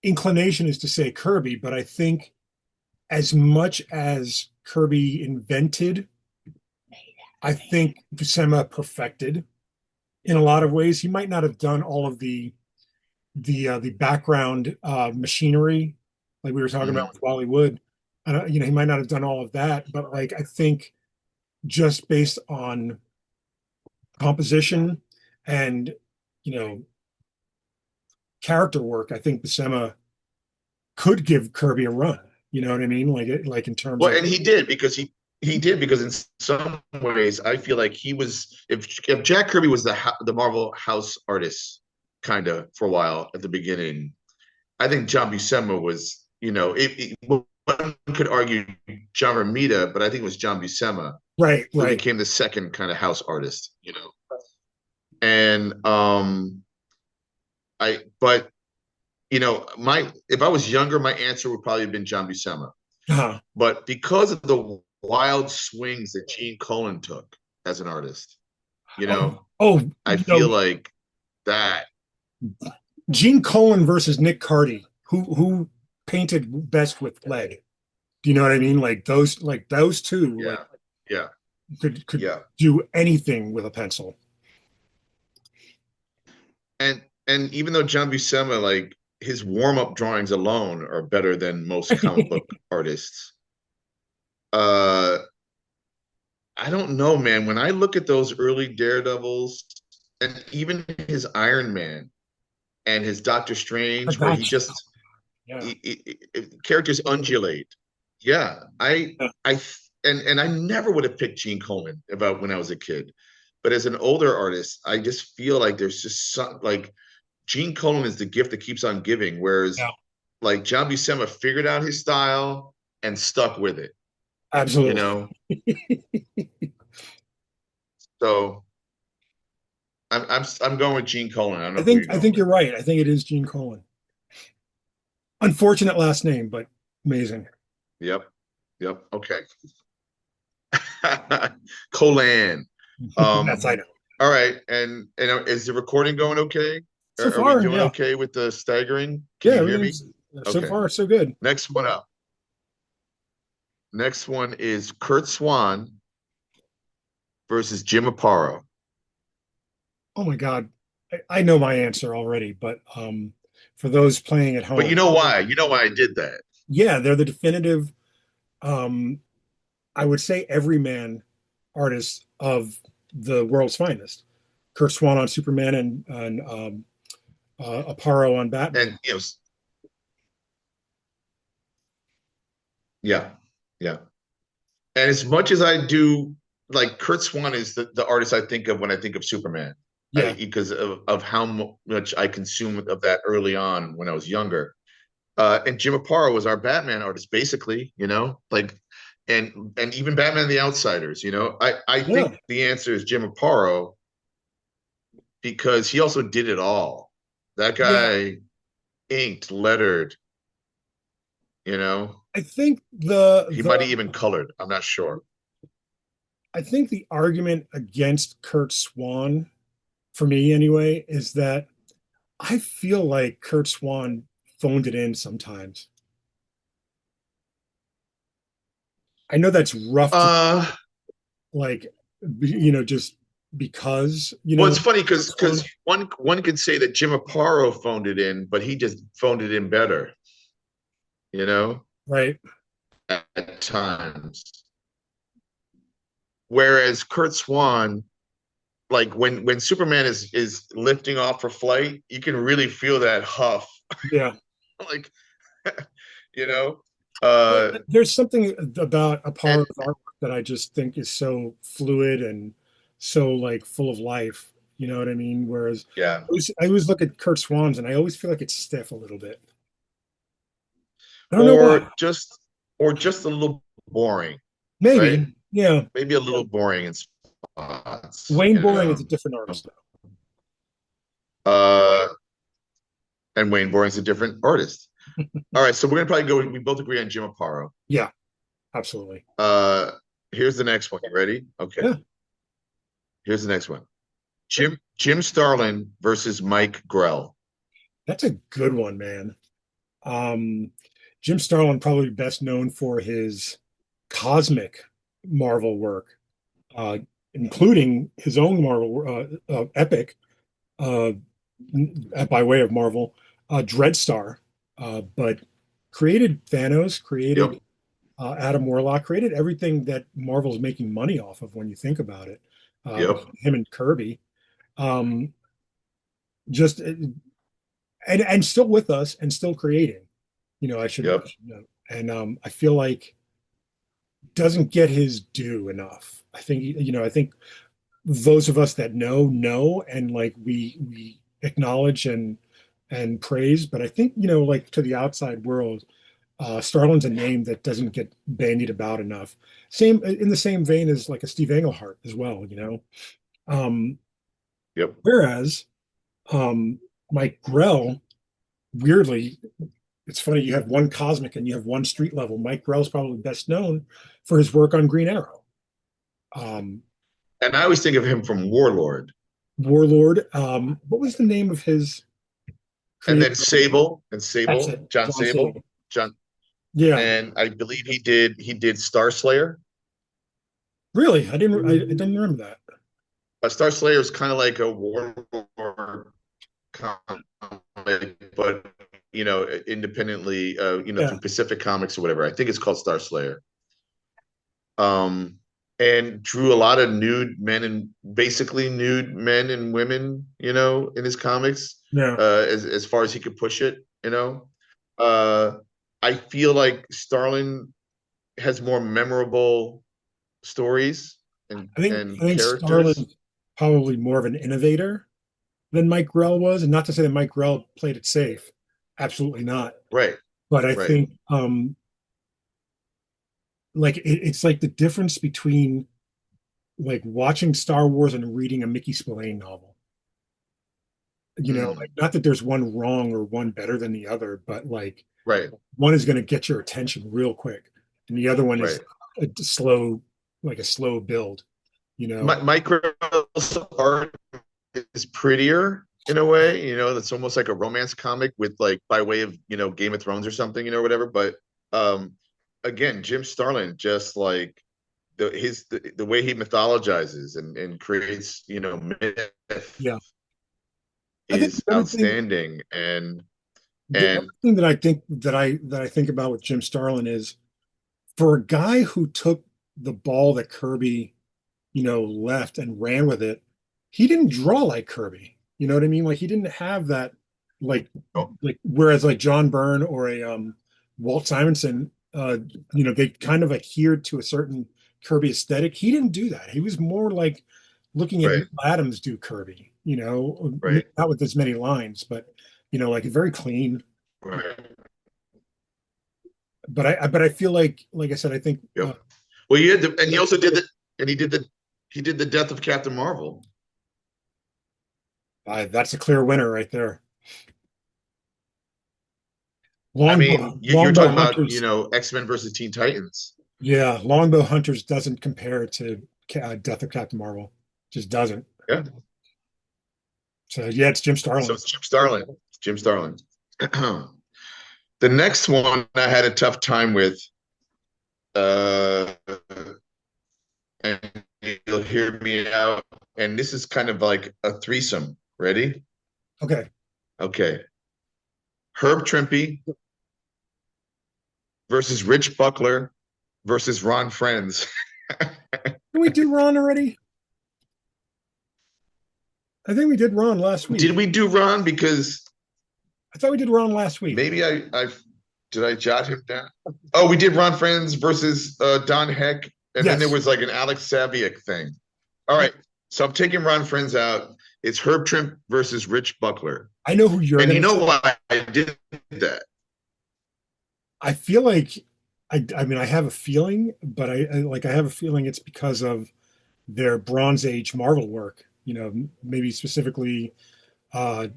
inclination is to say Kirby, but I think as much as Kirby invented, I think Buscema perfected in a lot of ways. He might not have done all of the background machinery like we were talking about with Wally Wood. He might not have done all of that, but like I think just based on composition and character work, I think Buscema could give Kirby a run. You know what I mean? Like in terms Well, of and he did because in some ways I feel like he was if Jack Kirby was the Marvel house artist kind of for a while at the beginning, I think John Buscema was one could argue John Romita, but I think it was John Buscema right. who became the second kind of house artist, And but my if I was younger, my answer would probably have been John Buscema. Uh-huh. But because of the wild swings that Gene Colan took as an artist, you Oh, know, oh, I feel like that. Gene Colan versus Nick Cardy. Who painted best with lead? Do you know what I mean? Like those two, like Yeah, yeah, could yeah. do anything with a pencil. And even though John Buscema, like his warm-up drawings alone are better than most comic book artists. Uh I don't know, man. When I look at those early Daredevils and even his Iron Man and his Doctor I Strange, where he got you. just Yeah. characters undulate. Yeah, Yeah. and I never would have picked Gene Colan about when I was a kid, but as an older artist, I just feel like there's just some like Gene Colan is the gift that keeps on giving, whereas Yeah. like John Buscema figured out his style and stuck with it, you Absolutely. know. So I'm going with Gene Colan. I don't know who you're I going think with. you're right. I think it is Gene Colan. Unfortunate last name, but amazing. Yep, yep. Okay. Colan. Yes, I know. All right, and is the recording going okay? So Are we far, doing yeah. okay with the staggering? Can Yeah, you hear me? everything's so Okay. far so good. Next one up. Next one is Kurt Swan versus Jim Aparo. Oh my God. I know my answer already, but for those playing at But you home, know why? You know why I did that. yeah, they're the definitive, um, I would say, everyman artists of the world's finest. Kurt Swan on Superman and Aparo on Batman. And yeah, yeah. And as much as I do, like Kurt Swan is the artist I think of when I think of Superman, Yeah, because of how much I consumed of that early on when I was younger. And Jim Aparo was our Batman artist, basically, like, and even Batman the Outsiders, I yeah. think the answer is Jim Aparo because he also did it all. That Yeah, guy inked, lettered, you know. I think He might have even colored. I'm not sure. the argument against Kurt Swan, for me anyway, is that I feel like Kurt Swan phoned it in sometimes. I know that's rough to Uh, like, just because, well, it's funny Kurt because Swan, one could say that Jim Aparo phoned it in, but he just phoned it in better, you know, right? at times. Whereas Kurt Swan, like when Superman is lifting off for flight, you can really feel that huff, Yeah. like you know. Well, Uh, there's something about and Aparo's artwork that I just think is so fluid and so like full of life. You know what I mean? Whereas yeah, I always look at Kurt Swan's and I always feel like it's stiff a little bit. I don't know why. or just a little boring, right? Maybe. Yeah. Maybe a little boring in spots, Wayne Boring is a different artist though. Uh, and Wayne Boring's a different artist. All right, so we're gonna probably go. We both agree on Jim Aparo. Yeah, absolutely. Uh, here's the next one. You ready? Okay. Yeah. Here's the next one. Jim Starlin versus Mike Grell. That's a good one, man. Um, Jim Starlin probably best known for his cosmic Marvel work, uh, including his own Marvel epic uh, by way of Marvel, Dreadstar, but created Thanos, created Yep. Adam Warlock, created everything that Marvel's making money off of when you think about it. Yep. Him and Kirby, um, just and still with us and still creating. I Yep. should note, and I feel like doesn't get his due enough. I think those of us that know, and like we acknowledge and praise, but I think like to the outside world, Starlin's a name that doesn't get bandied about enough. Same in the same vein as like a Steve Englehart as well. Um, Yep. Whereas Mike Grell, weirdly, it's funny, you have one cosmic and you have one street level. Mike Grell's probably best known for his work on Green Arrow. Um, And I always think of him from Warlord. Warlord. What was the name of his And creator? then Sable and That's Sable, it, John John Sable. Sable. John, Yeah, and I believe he did Star Slayer. really, I didn't remember that. Star Slayer is kind of like a Warlord comic, but independently, Yeah, through Pacific Comics or whatever. I think it's called Star Slayer. Um, and drew a lot of nude men and basically nude men and women, in his comics, yeah. as far as he could push it. Uh, I feel like Starlin has more memorable stories and I and think characters. Starlin's probably more of an innovator than Mike Grell was, and not to say that Mike Grell played it safe. Absolutely not. Right, But I right. think like it's like the difference between like watching Star Wars and reading a Mickey Spillane novel. Like Mm, not that there's one wrong or one better than the other, but like right, one is going to get your attention real quick, and the other one is right. a slow, like a slow build. You know, Mike Grell's art is prettier in a way, that's almost like a romance comic with like by way of, Game of Thrones or something, whatever. But um again, Jim Starlin just like the way he mythologizes and creates, myth yeah. I think is the other thing, outstanding. And the other and thing that I think that I think about with Jim Starlin is for a guy who took the ball that Kirby, left and ran with it, he didn't draw like Kirby. You know what I mean? Like he didn't have that like oh, like whereas like John Byrne or a Walt Simonson, they kind of adhered to a certain Kirby aesthetic. He didn't do that. He was more like looking at right, Neil Adams do Kirby, right, not with as many lines, but like very clean. right. But I feel like I said, I think Yep. Well, and he also did the and he did the Death of Captain Marvel. that's a clear winner right there. I mean, you're Longbow talking about, Hunters. X-Men versus Teen Titans. Yeah, Longbow Hunters doesn't compare to Death of Captain Marvel. Just doesn't. Yeah. So yeah, it's Jim So Starlin. it's Jim Starlin. It's Jim Starlin. The next one I had a tough time with, uh, and you'll hear me out. And this is kind of like a threesome. Ready? Okay. Okay. Herb Trimpe versus Rich Buckler versus Ron Friends. Did we do Ron already? I think we did Ron last week. Did we do Ron? Because I thought we did Ron last week. maybe I did I jot him down? Oh, we did Ron Friends versus Don Heck, and then there Yes. was like an Alex Saviuk thing. All right, so I'm taking Ron Friends out. It's Herb Trimp versus Rich Buckler, I know who you're and going you to know say. why I did that? I feel like I mean I have a feeling, but I have a feeling it's because of their Bronze Age Marvel work. Maybe specifically uh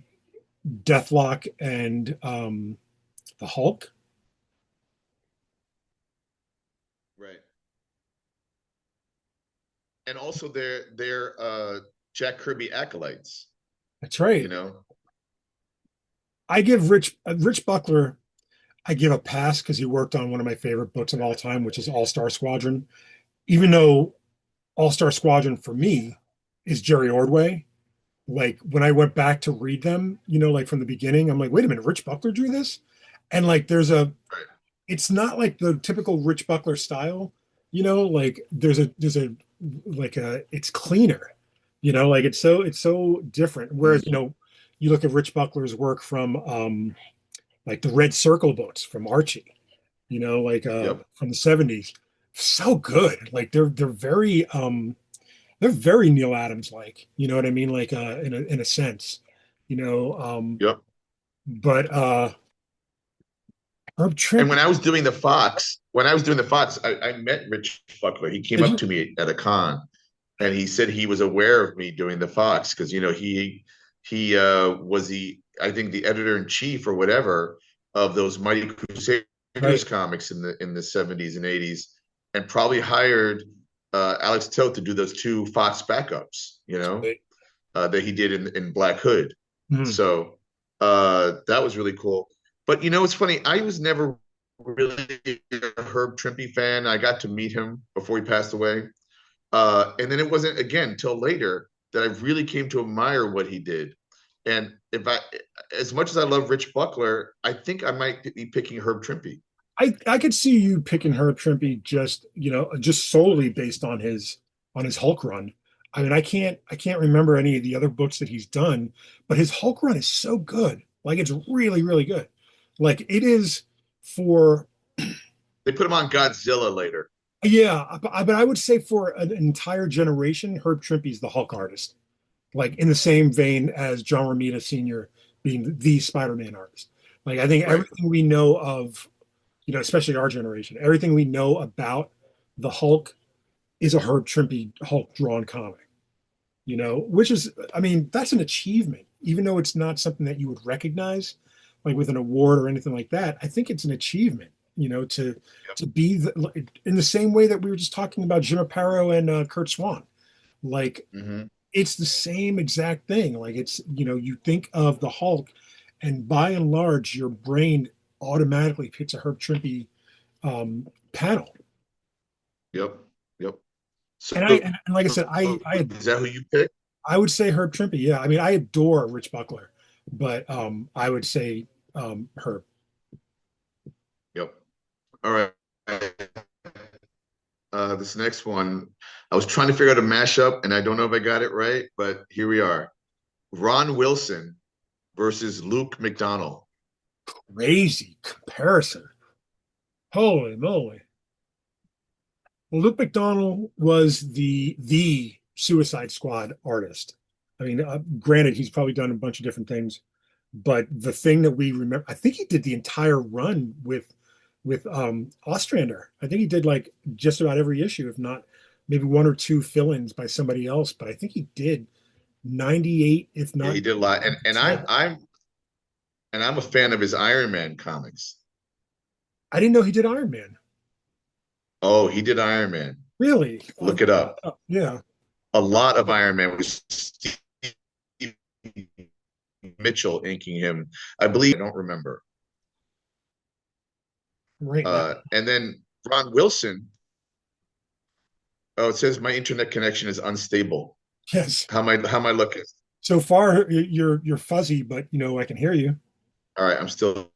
Deathlock and the Hulk. Right, and also their Jack Kirby acolytes. That's You right. know, I give Rich Buckler, I give a pass because he worked on one of my favorite books of all time, which is All Star Squadron. Even though All Star Squadron for me is Jerry Ordway. Like when I went back to read them, like from the beginning, I'm like, wait a minute, Rich Buckler drew this? And like right? it's not like the typical Rich Buckler style, like there's a like a it's cleaner, like it's so different. Whereas, Mm, you look at Rich Buckler's work from like the Red Circle books from Archie, like yep, from the 70s. So good. Like they're very Neil Adams like, you know what I mean? Like in a sense, you know. yep. But Herb And Trimp, when I was doing the Fox, I met Rich Buckler. He came did up you? to me at a con. and he said he was aware of me doing the Fox because he was the I think the editor in chief or whatever of those Mighty Crusaders Right. comics in the 70s and 80s, and probably hired Alex Toth to do those two Fox backups, that he did in Black Hood. Mhm. So that was really cool. But it's funny. I was never really a Herb Trimpe fan. I got to meet him before he passed away. And then it wasn't again till later that I really came to admire what he did. And as much as I love Rich Buckler, I think I might be picking Herb Trimpe. I could see you picking Herb Trimpe just solely based on his Hulk run. I mean, I can't remember any of the other books that he's done, but his Hulk run is so good. Like it's really, really good. Like it is for They put him on Godzilla later. yeah, but I would say for an entire generation, Herb Trimpe is the Hulk artist. Like in the same vein as John Romita Sr. being the Spider-Man artist. Like I think Right. everything we know of, especially our generation, everything we know about the Hulk is a Herb Trimpe Hulk drawn comic, which is, I mean, that's an achievement, even though it's not something that you would recognize like with an award or anything like that. I think it's an achievement, to be in the same way that we were just talking about Jim Aparo and Kurt Swan. Like Hmm. it's the same exact thing. Like it's, you think of the Hulk, and by and large, your brain automatically picks a Herb Trimpe panel. Yep. Yep. So And like I said, is that who you pick? I would say Herb Trimpe. Yeah, I mean, I adore Rich Buckler, but I would say Herb. Yep. All right. This next one, I was trying to figure out a mashup, and I don't know if I got it right, but here we are. Ron Wilson versus Luke McDonnell. Crazy comparison. Holy moly! Well, Luke McDonnell was the Suicide Squad artist. I mean, granted, he's probably done a bunch of different things, but the thing that we remember, I think he did the entire run with Ostrander. I think he did like just about every issue, if not maybe one or two fill-ins by somebody else. But I think he did 98, if Yeah, not he did a lot, and I'm 10. I'm a fan of his Iron Man comics. I didn't know he did Iron Man. Oh, he did Iron Man. Really? Look it up. Yeah. A lot of Iron Man was Steve Mitchell inking him. I believe. I don't remember. Right now. And then Ron Wilson. Oh, it says my internet connection is unstable. Yes. How am I looking? So far, you're fuzzy, but I can hear you. All right, I'm still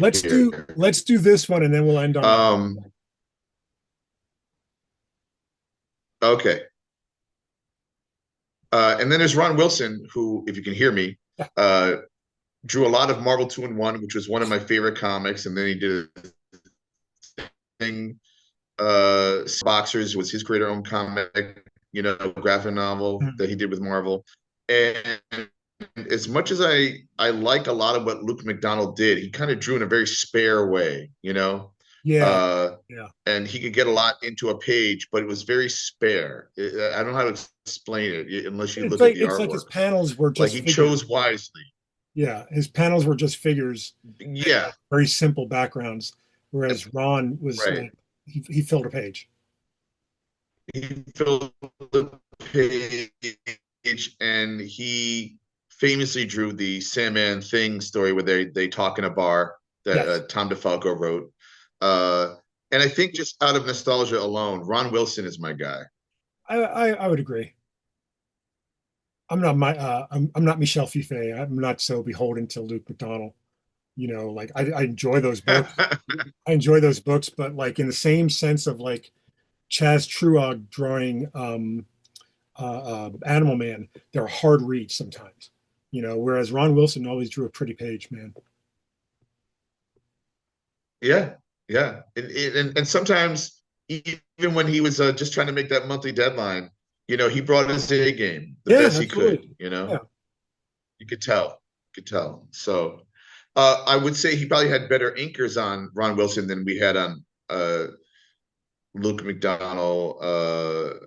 Let's do here. let's do this one, and then we'll end on that. Okay. And then there's Ron Wilson, who, if you can hear me, Yeah. drew a lot of Marvel 2-in-1, which was one of my favorite comics. And then he did a thing. Boxers was his creator-owned comic, graphic novel Mhm. that he did with Marvel. And as much as I like a lot of what Luke McDonnell did, he kind of drew in a very spare way. Yeah, Uh, yeah. and he could get a lot into a page, but it was very spare. I don't know how to explain it unless you It's look at like the it's like his artwork. panels were Like just he figures. chose wisely. Yeah, his panels were just figures, Yeah, very simple backgrounds, and- whereas Ron was right. like he filled a page. He filled the page, and he famously drew the Sandman Thing story where they talk in a bar that Yes, Tom DeFalco wrote. Uh, and I think just out of nostalgia alone, Ron Wilson is my guy. I would agree. I'm not Michel Fiffe. I'm not so beholden to Luke McDonnell. Like I enjoy those books. I enjoy those books, but like in the same sense of like Chaz Truog drawing Animal Man, they're hard reads sometimes. Whereas Ron Wilson always drew a pretty page, man. Yeah, yeah, and sometimes even when he was just trying to make that monthly deadline, he brought his A game the Yeah, best he could. absolutely. Yeah. You could tell. So I would say he probably had better inkers on Ron Wilson than we had on Luke McDonnell.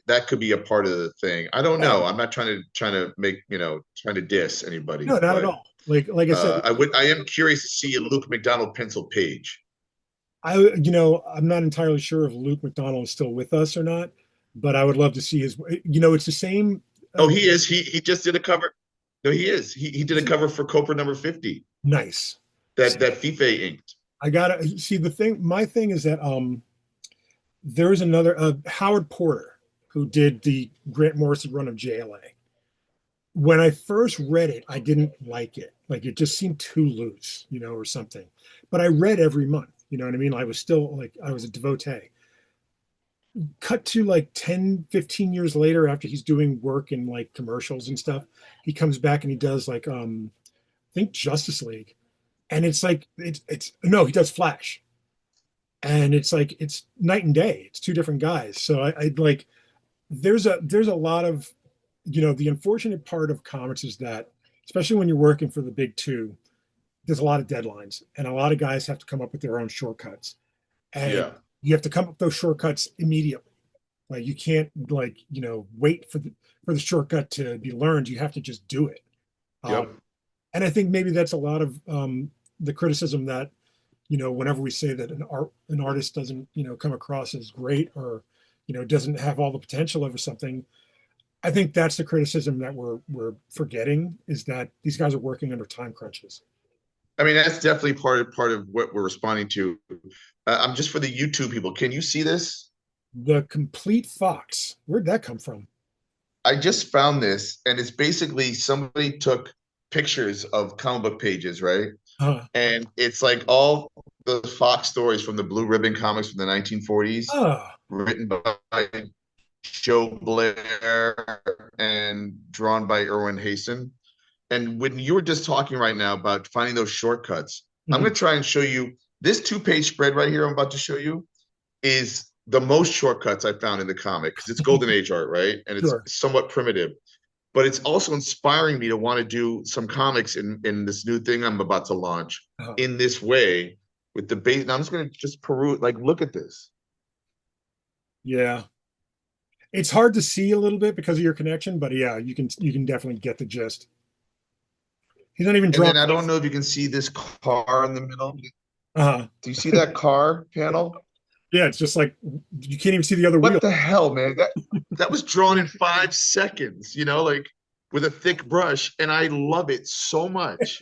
that could be a part of the thing. I don't Yeah, know. I'm not trying to make, trying to diss anybody, no, not at but all. Like I said, I am curious to see a Luke McDonald pencil page. I'm not entirely sure if Luke McDonald is still with us or not, but I would love to see his. It's the same. Oh, he is. He just did a cover. No, he is. He did a Is it cover for Cobra number 50 nice? that FIFA inked. I gotta see the thing. My thing is that there is another Howard Porter who did the Grant Morrison run of JLA. When I first read it, I didn't like it. Like it just seemed too loose, or something. But I read every month. You know what I mean? I was still like I was a devotee. Cut to like 10, 15 years later after he's doing work in like commercials and stuff, he comes back and he does like I think Justice League. And it's like it's no, he does Flash. And it's like it's night and day. It's two different guys. So I like there's a lot of the unfortunate part of comics is that especially when you're working for the big two, there's a lot of deadlines and a lot of guys have to come up with their own shortcuts. And Yeah. you have to come up with those shortcuts immediately. Like you can't like, wait for the shortcut to be learned. You have to just do it. Yep. And I think maybe that's a lot of the criticism that whenever we say that an artist doesn't come across as great or doesn't have all the potential over something. I think that's the criticism that we're forgetting is that these guys are working under time crunches. I mean, that's definitely part of what we're responding to. I'm just for the YouTube people. Can you see this? The Complete Fox. Where'd that come from? I just found this, and it's basically somebody took pictures of comic book pages, right? Uh, And it's like all the Fox stories from the Blue Ribbon comics from the 1940s, oh, written by Joe Blair and drawn by Irwin Hasten. And when you were just talking right now about finding those shortcuts, I'm going mhm. to try and show you this 2-page spread right here. I'm about to show you is the most shortcuts I found in the comic because it's Golden Age art, right? And it's Sure. somewhat primitive, but it's also inspiring me to want to do some comics in this new thing I'm about to launch Uh, in this way with the base. Now I'm just going to just peruse, like, look at this. yeah. It's hard to see a little bit because of your connection, but yeah, you can definitely get the gist. He's not even And drawn. then I don't know if you can see this car in the middle. Uh, Do you see that car panel? yeah, it's just like you can't even see the other wheel. What the hell, man? That was drawn in 5 seconds, like with a thick brush, and I love it so much.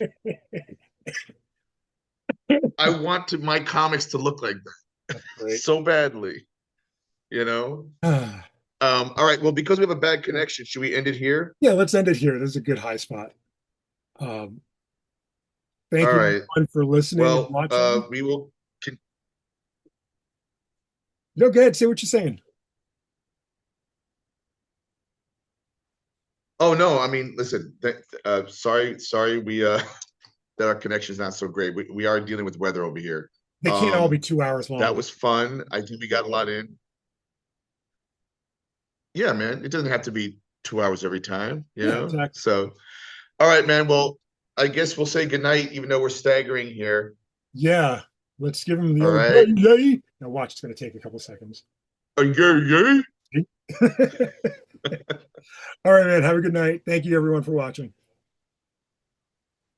I want my comics to look like that Right. so badly, you know? Ah, All right, well, because we have a bad connection, should we end it here? yeah, let's end it here. This is a good high spot. Um, thank All you right. everyone for listening and Well, watching. we will. No, go ahead, say what you're saying. Oh no, I mean, listen. Sorry, we that our connection is not so great. We are dealing with weather over here. They can't all be 2 hours That long. was fun. I think we got a lot in. Yeah, man. It doesn't have to be 2 hours every time, Yeah, exactly. So, all right, man. Well, I guess we'll say goodnight, even though we're staggering here. Yeah, let's give him the All old right. yay, yay. Now watch, it's going to take a couple seconds. Yeah, yeah. All right, man. Have a good night. Thank you, everyone, for watching.